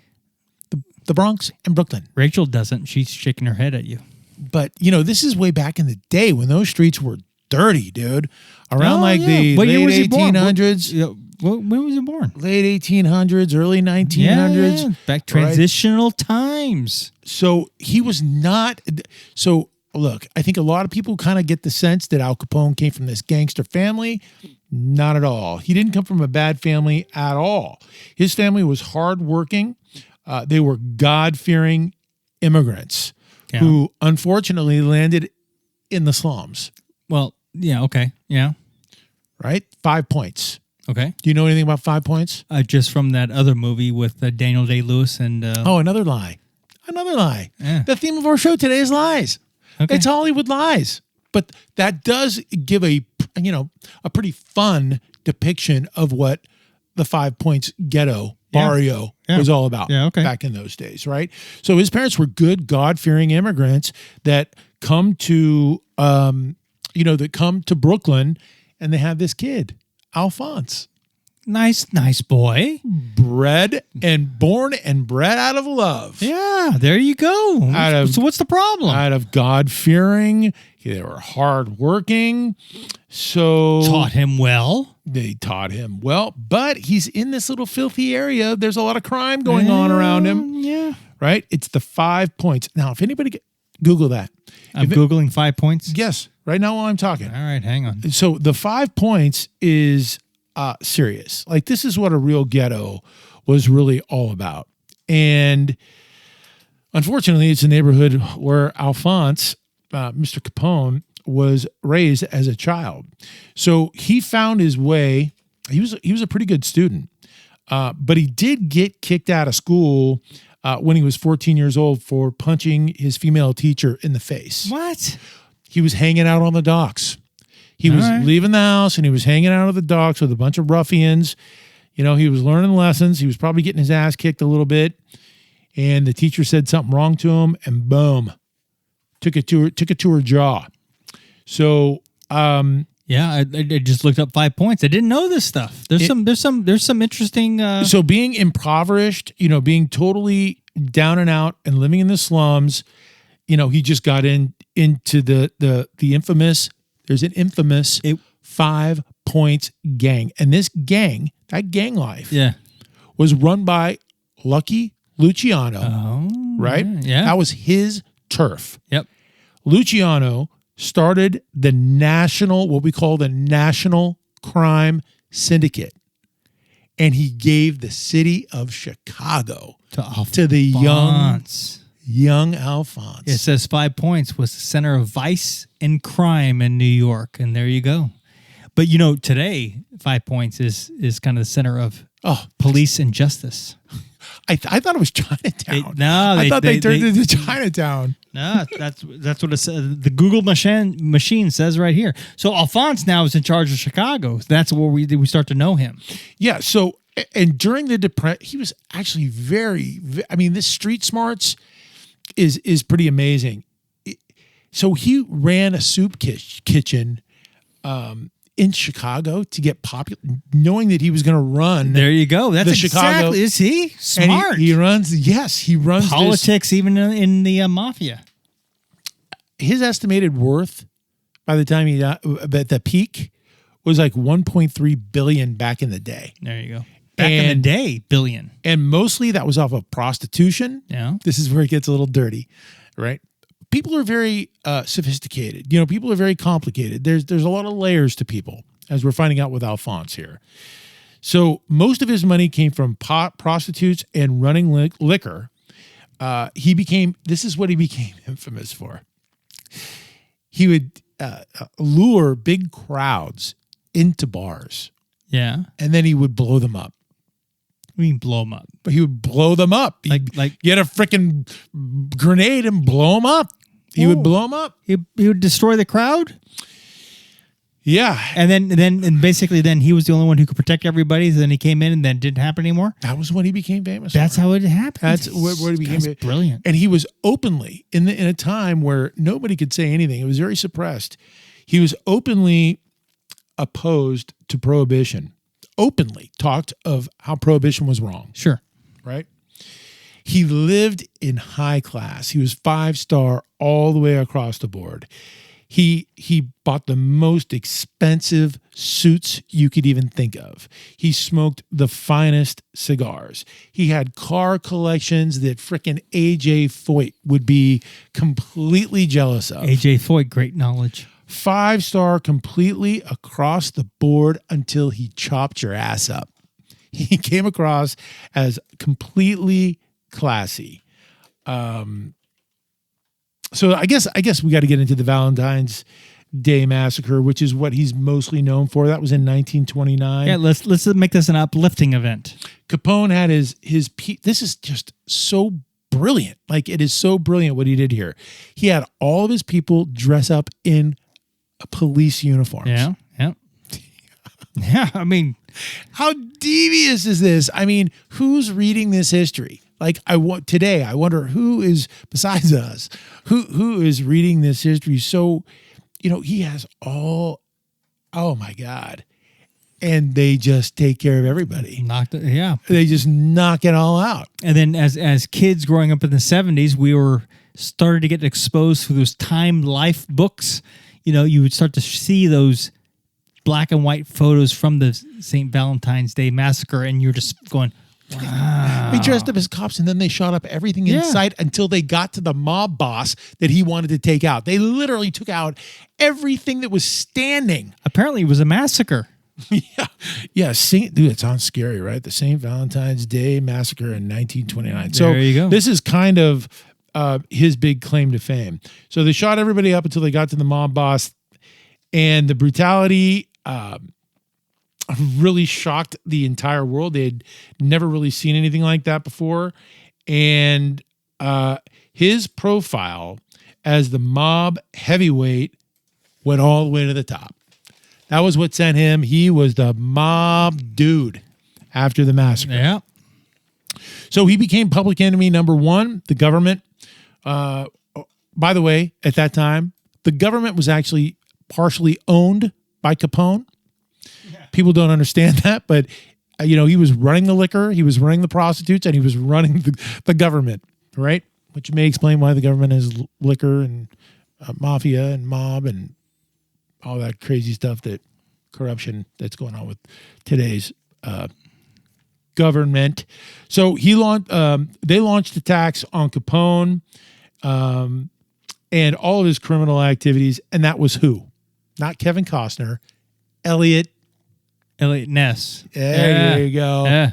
The Bronx and Brooklyn. Rachel doesn't. She's shaking her head at you. But, this is way back in the day when those streets were dirty, dude. Around the What year late was he born? 1800s. When was he born? Late 1800s, early 1900s. Yeah. Back transitional times. So he was not. So look, I think a lot of people kind of get the sense that Al Capone came from this gangster family. Not at all. He didn't come from a bad family at all. His family was hardworking. They were God-fearing immigrants who unfortunately landed in the slums. Well, yeah, okay. Yeah. Right? 5 points. Okay. Do you know anything about 5 points? Just from that other movie with Daniel Day-Lewis and... Another lie. Another lie. Yeah. The theme of our show today is lies. Okay. It's Hollywood lies. But that does give a pretty fun depiction of what the 5 Points ghetto barrio was all about back in those days, right? So his parents were good, God-fearing immigrants that come to Brooklyn, and they have this kid, Alphonse. Nice boy. Born and bred out of love. Yeah, there you go. So what's the problem? Out of God-fearing. They were hardworking. So Taught him well. They taught him well, but he's in this little filthy area. There's a lot of crime going on around him. Yeah. Right? It's the 5 points. Now, if anybody Google that. I'm Googling 5 points. Yes. Right now while I'm talking. All right, hang on. So the 5 points is serious. Like, this is what a real ghetto was really all about. And Unfortunately, it's a neighborhood where Alphonse, Mr. Capone, was raised as a child. So he found his way. He was a pretty good student, but he did get kicked out of school when he was 14 years old for punching his female teacher in the face. What? He was hanging out on the docks. He was leaving the house and he was hanging out on the docks with a bunch of ruffians. You know, he was learning lessons. He was probably getting his ass kicked a little bit. And the teacher said something wrong to him and boom, took it to her jaw. So, yeah, I just looked up 5 points. I didn't know this stuff. There's some interesting. So being impoverished, you know, being totally down and out and living in the slums, you know, he just got into the infamous. There's an infamous 5 Points gang, and this gang, that gang life, was run by Lucky Luciano, right? Yeah, that was his turf. Yep. Luciano started the what we call the National Crime Syndicate. And he gave the city of Chicago to the young Alphonse. It says 5 Points was the center of vice and crime in New York. And there you go. But, you know, today, 5 Points is kind of the center of police and justice. I thought it was Chinatown. I thought they turned it into Chinatown. No, that's what it says. The Google machine says right here. So Alphonse now is in charge of Chicago. That's where we start to know him. Yeah. So, and during the Depression, he was actually I mean, this street smarts is pretty amazing. So he ran a soup kitchen in Chicago to get popular, knowing that he was going to run. There you go. That's Chicago. Is he smart? He runs politics, even in the mafia. His estimated worth by the time he died, at the peak, was like 1.3 billion back in the day. There you go. Back in the day, billion. And mostly that was off of prostitution. Yeah. This is where it gets a little dirty, right? People are very sophisticated. You know, people are very complicated. There's a lot of layers to people, as we're finding out with Alphonse here. So most of his money came from prostitutes and running liquor. This is what he became infamous for. He would lure big crowds into bars. Yeah. And then he would blow them up. I mean, blow them up. But he would blow them up. Like get a freaking grenade and blow them up. He would blow them up. He would destroy the crowd. Yeah. And then basically he was the only one who could protect everybody. So then he came in and then it didn't happen anymore. That was when he became famous. That's how it happened. That's where he became famous. Brilliant. And he was openly in a time where nobody could say anything. It was very suppressed. He was openly opposed to prohibition. Openly talked of how prohibition was wrong. Sure. Right? He lived in high class. He was 5-star all the way across the board. He bought the most expensive suits you could even think of. He smoked the finest cigars. He had car collections that frickin' A.J. Foyt would be completely jealous of. A.J. Foyt, great knowledge. 5-star completely across the board until he chopped your ass up. He came across as completely classy. So I guess we got to get into the Valentine's Day Massacre, which is what he's mostly known for. That was in 1929. Yeah, let's make this an uplifting event. Capone had his this is just so brilliant. Like, it is so brilliant what he did here. He had all of his people dress up in police uniforms. Yeah. Yeah, I mean, how devious is this? I mean, who's reading this history? Like, I wonder who is, besides us, who is reading this history. So, you know, he has oh my God. And they just take care of everybody. They just knock it all out. And then as kids growing up in the 70s, we were started to get exposed to those Time Life books. You know, you would start to see those black and white photos from the St. Valentine's Day Massacre, and you're just going, wow. They dressed up as cops, and then they shot up everything in sight until they got to the mob boss that he wanted to take out. They literally took out everything that was standing. Apparently, it was a massacre. Yeah. Dude, it sounds scary, right? The St. Valentine's Day Massacre in 1929. So there you go. This is kind of his big claim to fame. So they shot everybody up until they got to the mob boss, and the brutality really shocked the entire world. They had never really seen anything like that before. And his profile as the mob heavyweight went all the way to the top. That was what sent him. He was the mob dude after the massacre. Yeah. So he became public enemy number one. The government, by the way, at that time, the government was actually partially owned by Capone. Yeah. People don't understand that, but he was running the liquor, he was running the prostitutes, and he was running the government, right? Which may explain why the government has liquor and mafia and mob and all that crazy stuff, that corruption that's going on with today's government. So they launched attacks on Capone and all of his criminal activities, and that was who? Not Kevin Costner, Elliot Ness. There you go. Yeah.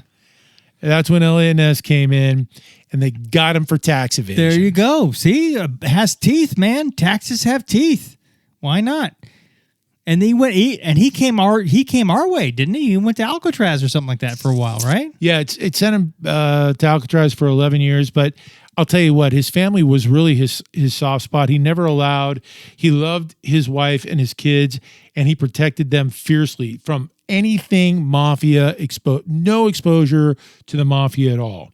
That's when Elliot Ness came in, and they got him for tax evasion. There you go. See, has teeth, man. Taxes have teeth. Why not? And he came our way, didn't he? He went to Alcatraz or something like that for a while, right? Yeah, it sent him to Alcatraz for 11 years, but I'll tell you what, his family was really his soft spot. He loved his wife and his kids, and he protected them fiercely from anything mafia, no exposure to the mafia at all.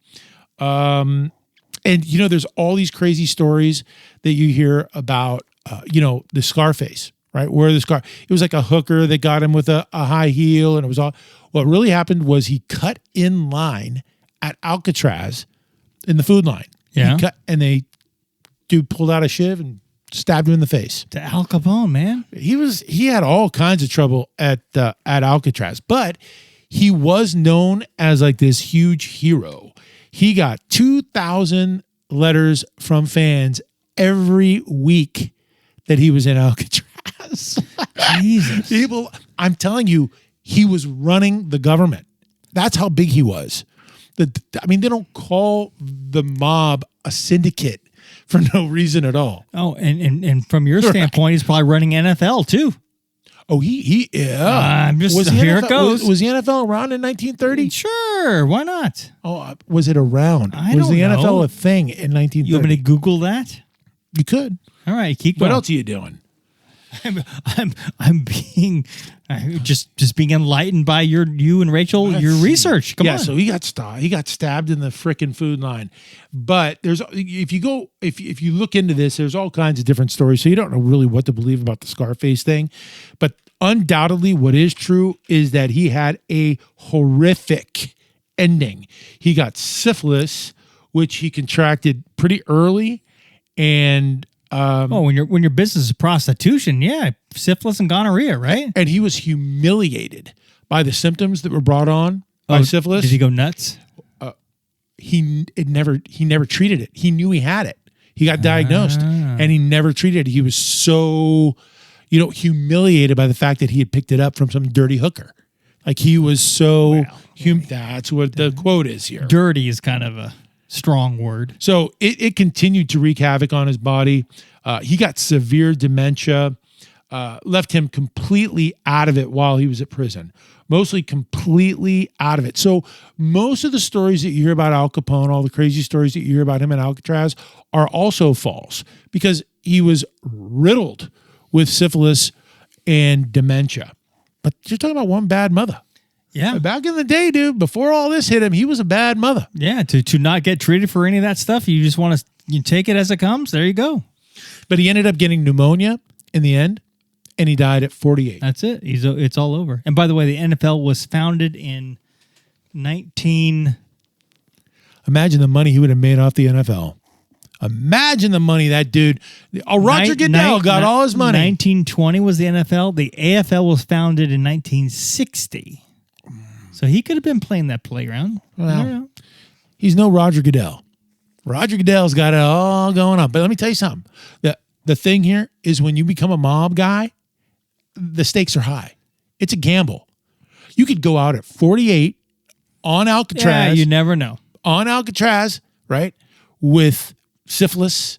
And there's all these crazy stories that you hear about, the Scarface, right? Where it was like a hooker that got him with a high heel, and it was all. What really happened was he cut in line at Alcatraz in the food line. Yeah. Dude pulled out a shiv and stabbed him in the face. To Al Capone, man. He had all kinds of trouble at Alcatraz, but he was known as like this huge hero. He got 2,000 letters from fans every week that he was in Alcatraz. Jesus. I'm telling you, he was running the government. That's how big he was. They don't call the mob a syndicate for no reason at all. Oh, and from your standpoint, he's probably running NFL too. Oh, yeah. Here it goes. Was the NFL around in 1930? Sure, why not? Oh, was it around? Was the don't know. NFL a thing in 1930? You want me to Google that? You could. All right, keep going. What else are you doing? I'm being just being enlightened by you and Rachel, your research. Come on. So he got stabbed in the frickin' food line. But if you look into this, there's all kinds of different stories. So you don't know really what to believe about the Scarface thing. But undoubtedly what is true is that he had a horrific ending. He got syphilis, which he contracted pretty early, and when your business is prostitution, yeah, syphilis and gonorrhea, right? And he was humiliated by the symptoms that were brought on by syphilis. Did he go nuts? He never treated it. He knew he had it. He got diagnosed, and he never treated it. He was so, humiliated by the fact that he had picked it up from some dirty hooker. Like he was so that's what the quote is here. Dirty is kind of a strong word. So it continued to wreak havoc on his body. He got severe dementia, left him completely out of it while he was at prison, mostly completely out of it. So most of the stories that you hear about Al Capone, all the crazy stories that you hear about him in Alcatraz are also false because he was riddled with syphilis and dementia. But you're talking about one bad mother. Yeah. Back in the day, dude, before all this hit him, he was a bad mother. Yeah, to not get treated for any of that stuff, you just want to take it as it comes. There you go. But he ended up getting pneumonia in the end, and he died at 48. That's it. It's all over. And by the way, the NFL was founded in 19... Imagine the money he would have made off the NFL. Imagine the money that dude... Roger Goodell got all his money. 1920 was the NFL. The AFL was founded in 1960. So he could have been playing that playground. Well, he's no Roger Goodell. Roger Goodell's got it all going on. But let me tell you something. The thing here is when you become a mob guy, the stakes are high. It's a gamble. You could go out at 48 on Alcatraz. Yeah, you never know. On Alcatraz, right? With syphilis,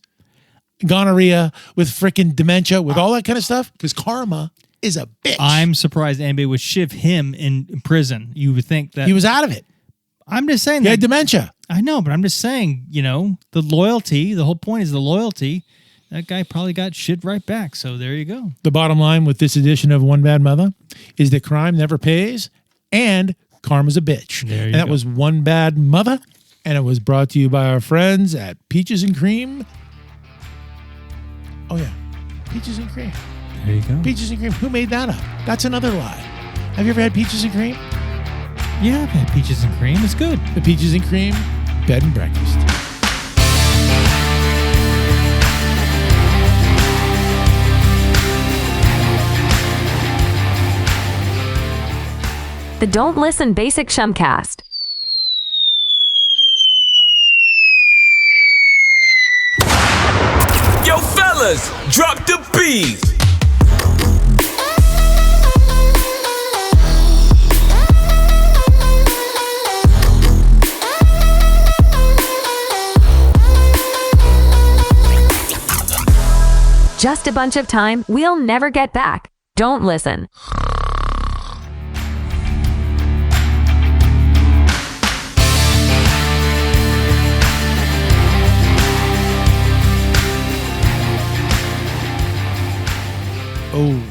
gonorrhea, with freaking dementia, with all that kind of stuff? Because karma is a bitch. I'm surprised anybody would shiv him in prison. You would think that He was out of it. I'm just saying He that had dementia. I know, but I'm just saying, the loyalty. The whole point is the loyalty. That guy probably got shit right back. So there you go. The bottom line with this edition of One Bad Mother is that crime never pays and karma's a bitch. There you And that go. was One Bad Mother, and it was brought to you by our friends at Peaches and Cream. Oh, yeah. Peaches and Cream. There you go. Peaches and Cream. Who made that up? That's another lie. Have you ever had Peaches and Cream? Yeah, I've had peaches and cream. It's good. The Peaches and Cream Bed and Breakfast. The Don't Listen Basic Shumcast. Yo, fellas, drop the beat. Just a bunch of time we'll never get back. Don't listen. Oh,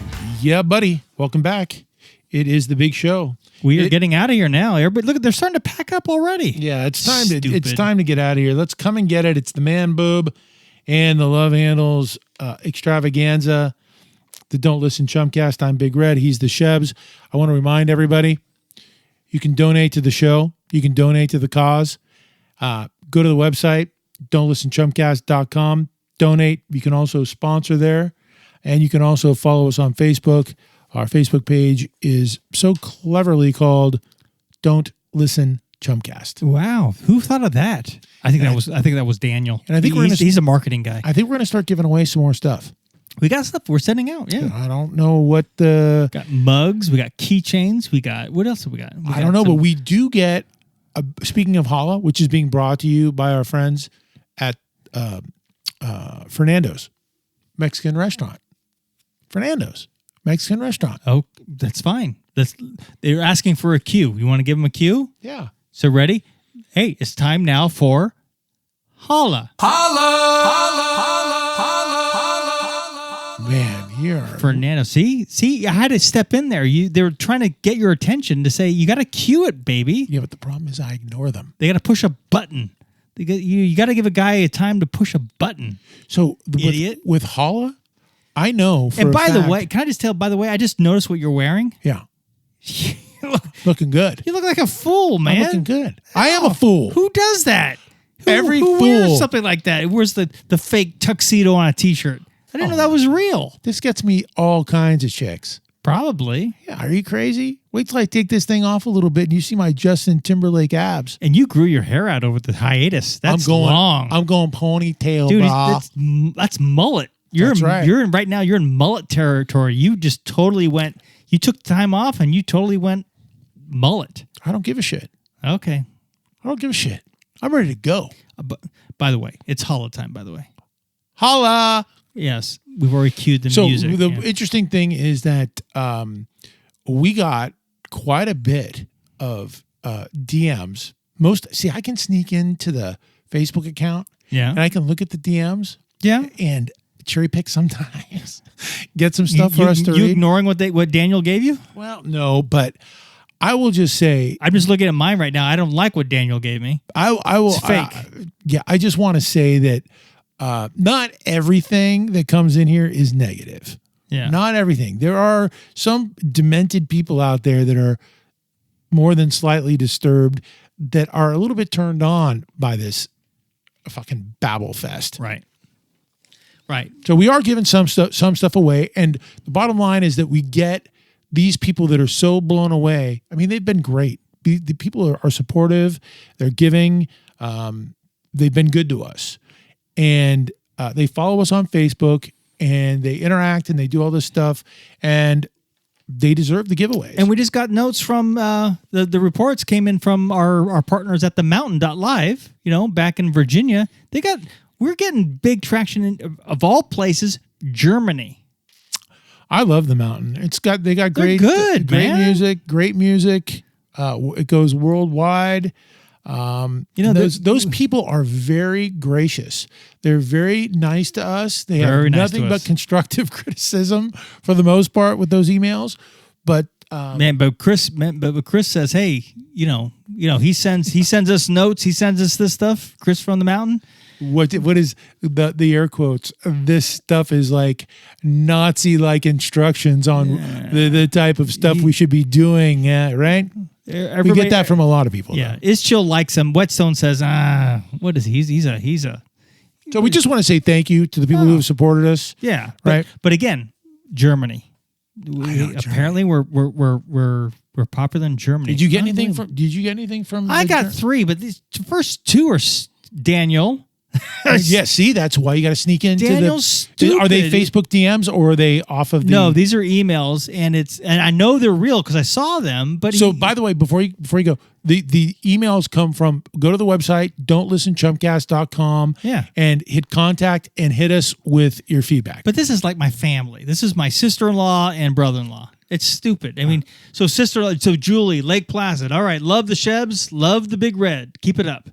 yeah, buddy. Welcome back. It is the big show. We are getting out of here now. Everybody, look, they're starting to pack up already. Yeah, it's time to Stupid. get out of here. Let's come and get it. It's the man boob and the love handles extravaganza. The Don't Listen Chumcast. I'm Big Red. He's the Shebs. I want to remind everybody, you can donate to the show. You can donate to the cause. Go to the website, don'tlistenchumcast.com. Donate. You can also sponsor there. And you can also follow us on Facebook. Our Facebook page is so cleverly called Don't Listen Chumcast. Wow, who thought of that? I think that was Daniel. And I think he's a marketing guy. I think we're going to start giving away some more stuff. We got stuff we're sending out. Yeah, I don't know what the... got mugs. We got keychains. We got what else have we got? I don't know, but we do get. Speaking of challah, which is being brought to you by our friends at Fernando's Mexican restaurant. Fernando's Mexican restaurant. Oh, that's fine. They're asking for a cue. You want to give them a cue? Yeah. So ready? Hey, it's time now for holla. Man, you're Fernando. See, I had to step in there. They were trying to get your attention to say you got to cue it, baby. Yeah, but the problem is I ignore them. They got to push a button. You got to give a guy a time to push a button. So Idiot. with challah, I know. For And a by the fact- way, can I just tell? By the way, I just noticed what you're wearing. yeah, you look looking good. like a fool, man. I'm looking good. I am a fool. Who does that? Every who fool. wears something like that? It wears the fake tuxedo on a t-shirt. I didn't know that was real. This gets me all kinds of chicks. Probably. Yeah, are you crazy? Wait till I take this thing off a little bit and you see my Justin Timberlake abs. And you grew your hair out over the hiatus. That's I'm going long. I'm going ponytail, Dude, bra. that's mullet. That's right. You're in right now. You're in mullet territory. You just totally went. You took time off and you totally went mullet. I don't give a shit. Okay. I don't give a shit. I'm ready to go. But by the way, it's holla time. By the way, Holla. yes, we've already cued the So music. the yeah. interesting thing is that we got quite a bit of DMs. I can sneak into the Facebook account Yeah. and I can look at the DMs Yeah. and cherry pick sometimes. Get some stuff for us to you read. ignoring what Daniel gave you? Well, no, but I will just say I'm just looking at mine right now. I don't like what Daniel gave me. I will. It's fake. I just want to say that not everything that comes in here is negative. Yeah. Not everything. There are some demented people out there that are more than slightly disturbed that are a little bit turned on by this fucking babble fest. Right. Right. So we are giving some stuff away, and the bottom line is that we get these people that are so blown away. I mean, they've been great. The people are supportive. They're giving. They've been good to us, and they follow us on Facebook, and they interact, and they do all this stuff, and they deserve the giveaways. And we just got notes from the reports came in from our partners at the Mountain.live, back in Virginia. They got We're getting big traction in, of all places, Germany. I love the Mountain. They got great good, man. music, great music. It goes worldwide. Those people are very gracious. They're very nice to us. They have nothing but constructive criticism for the most part with those emails. But but Chris says, hey, he sends us notes. He sends us this stuff. Chris from the Mountain. What is the air quotes? This stuff is like Nazi-like instructions on the type of stuff we should be doing. Right? We get that from a lot of people. Yeah, Ischel likes him. Whetstone says, what is he? He's a. So we just want to say thank you to the people who have supported us. Yeah, right. But again, Germany. Apparently, we're popular in Germany. Did you get anything from? I got 3, but these first 2 are Daniel. Yeah, see, that's why you got to sneak into Daniel's stupid. Are they Facebook DMs or are they off of the? No, these are emails, and I know they're real because I saw them. But by the way, before you go, the emails come from. Go to the website, don'tlistenchumpcast.com. Yeah, and hit contact and hit us with your feedback. But this is like my family. This is my sister-in-law and brother-in-law. It's stupid. I mean, so Julie, Lake Placid. All right, love the Shebs, love the Big Red. Keep it up.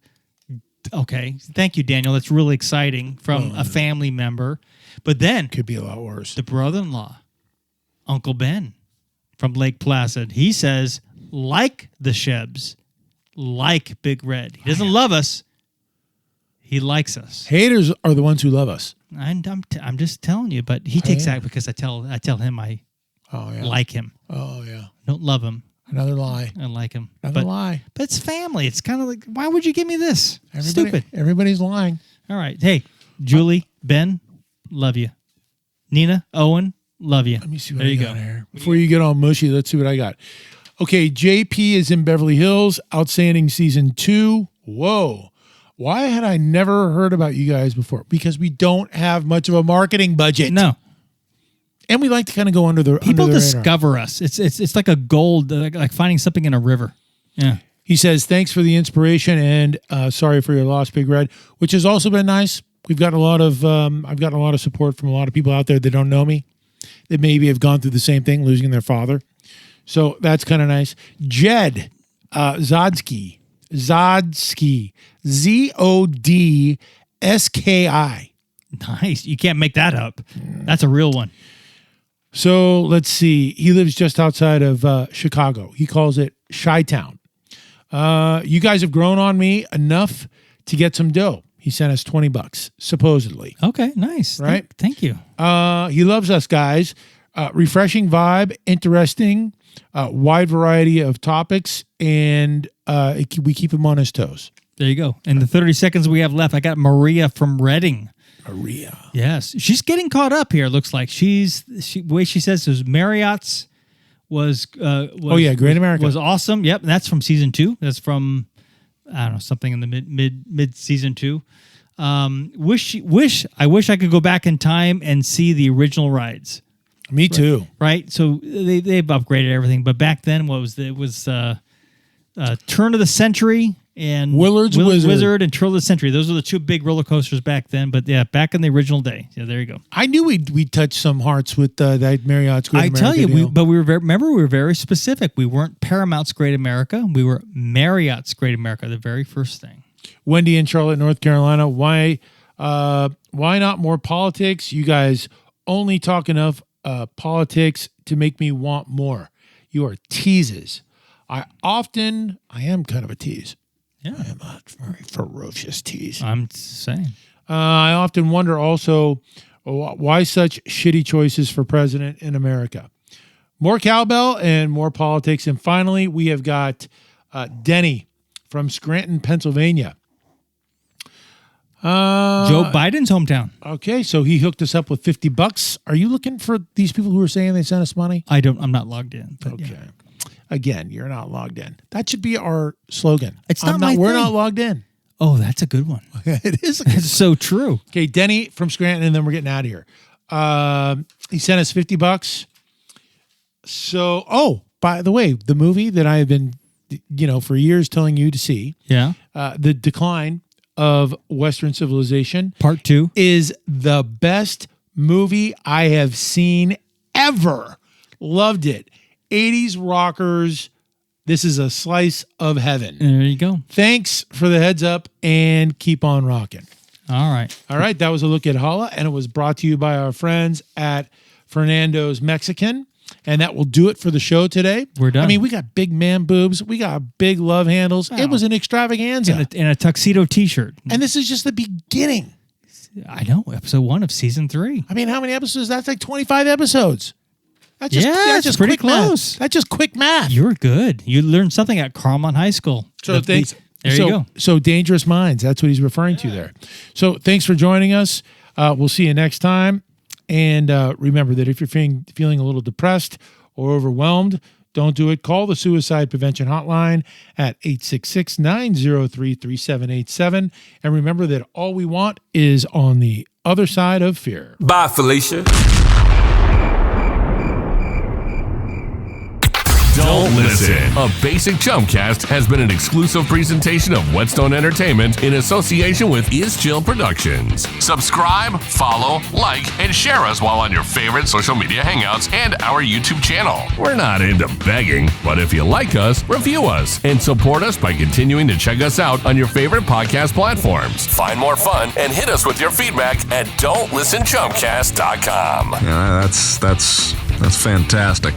Okay, thank you, Daniel. That's really exciting from a family member. But then could be a lot worse. The brother-in-law, Uncle Ben from Lake Placid. He says, like the Shebs, like Big Red. He doesn't love us. He likes us. Haters are the ones who love us. I'm just telling you. But he takes that because I tell him I like him. Oh yeah. Don't love him. Another lie. I like him. Another lie. But it's family. It's kind of like, why would you give me this? Stupid. Everybody's lying. All right. Hey, Julie, Ben, love you. Nina, Owen, love you. Let me see what I got here. Before you get all mushy, let's see what I got. Okay, JP is in Beverly Hills. Outstanding season 2. Whoa. Why had I never heard about you guys before? Because we don't have much of a marketing budget. No. And we like to kind of go under the people under the discover radar. us. It's like a gold, like finding something in a river. Yeah. He says, thanks for the inspiration and sorry for your loss, Big Red, which has also been nice. We've gotten a lot of I've gotten a lot of support from a lot of people out there that don't know me, that maybe have gone through the same thing, losing their father. So that's kind of nice. Jed Zodsky, Zodski, Zodski. Nice. You can't make that up. That's a real one. So let's see. He lives just outside of Chicago. He calls it Chi-Town. You guys have grown on me enough to get some dough. He sent us $20, supposedly. Okay, nice. Right? Thank you. He loves us, guys. Refreshing vibe, interesting, wide variety of topics, and we keep him on his toes. There you go. In the 30 seconds we have left, I got Maria from Reading. Maria. Yes. She's getting caught up here, looks like. The way she says is Marriott's was Great America. Was awesome. Yep. And that's from season 2. That's from, I don't know, something in the mid season 2. I wish I could go back in time and see the original rides. Me too. Right? So they've upgraded everything. But back then, it was Turn of the Century and Willard's Wizard and Turn of the Century. Those were the 2 big roller coasters back then. But yeah, back in the original day. Yeah, there you go. I knew we touched some hearts with that Marriott's Great America. I tell you, deal. we were very specific. We weren't Paramount's Great America. We were Marriott's Great America, the very first thing. Wendy in Charlotte, North Carolina. Why not more politics? You guys only talk enough politics to make me want more. You are teases. I am kind of a tease. Yeah. I am a very ferocious tease. I'm saying. I often wonder also why such shitty choices for president in America. More cowbell and more politics. And finally, we have got Denny from Scranton, Pennsylvania. Joe Biden's hometown. Okay, so he hooked us up with $50. Are you looking for these people who are saying they sent us money? I'm not logged in. Okay. Yeah. Again, you're not logged in. That should be our slogan. It's not my We're thing. not logged in. Oh, that's a good one. It is. It's so true. Okay, Denny from Scranton, and then we're getting out of here. He sent us $50. So, by the way, the movie that I have been, for years telling you to see. Yeah. The Decline. of Western civilization. Part 2 is the best movie I have seen ever. Loved it. 80s rockers. This is a slice of heaven. There you go. Thanks for the heads up and keep on rocking. All right. All right. That was a look at Hala, and it was brought to you by our friends at Fernando's Mexican. And that will do it for the show today. We're done. I mean, we got big man boobs. We got big love handles. Wow. It was an extravaganza. And a tuxedo t-shirt. And this is just the beginning. I know. Episode 1 of season 3. I mean, how many episodes? That's like 25 episodes. That's It's pretty quick close. Math. That's just quick math. You're good. You learned something at Carlmont High School. So thanks. There you go. So dangerous minds. That's what he's referring to there. So thanks for joining us. We'll see you next time. And remember that if you're feeling a little depressed or overwhelmed, don't do it. Call the Suicide Prevention Hotline at 866-903-3787. And remember that all we want is on the other side of fear. Bye, Felicia. Don't listen. A Basic Chumpcast has been an exclusive presentation of Whetstone Entertainment in association with Is Chill Productions. Subscribe, follow, like, and share us while on your favorite social media hangouts and our YouTube channel. We're not into begging, but if you like us, review us and support us by continuing to check us out on your favorite podcast platforms. Find more fun and hit us with your feedback at don'tlistenchumpcast.com. Yeah, that's fantastic.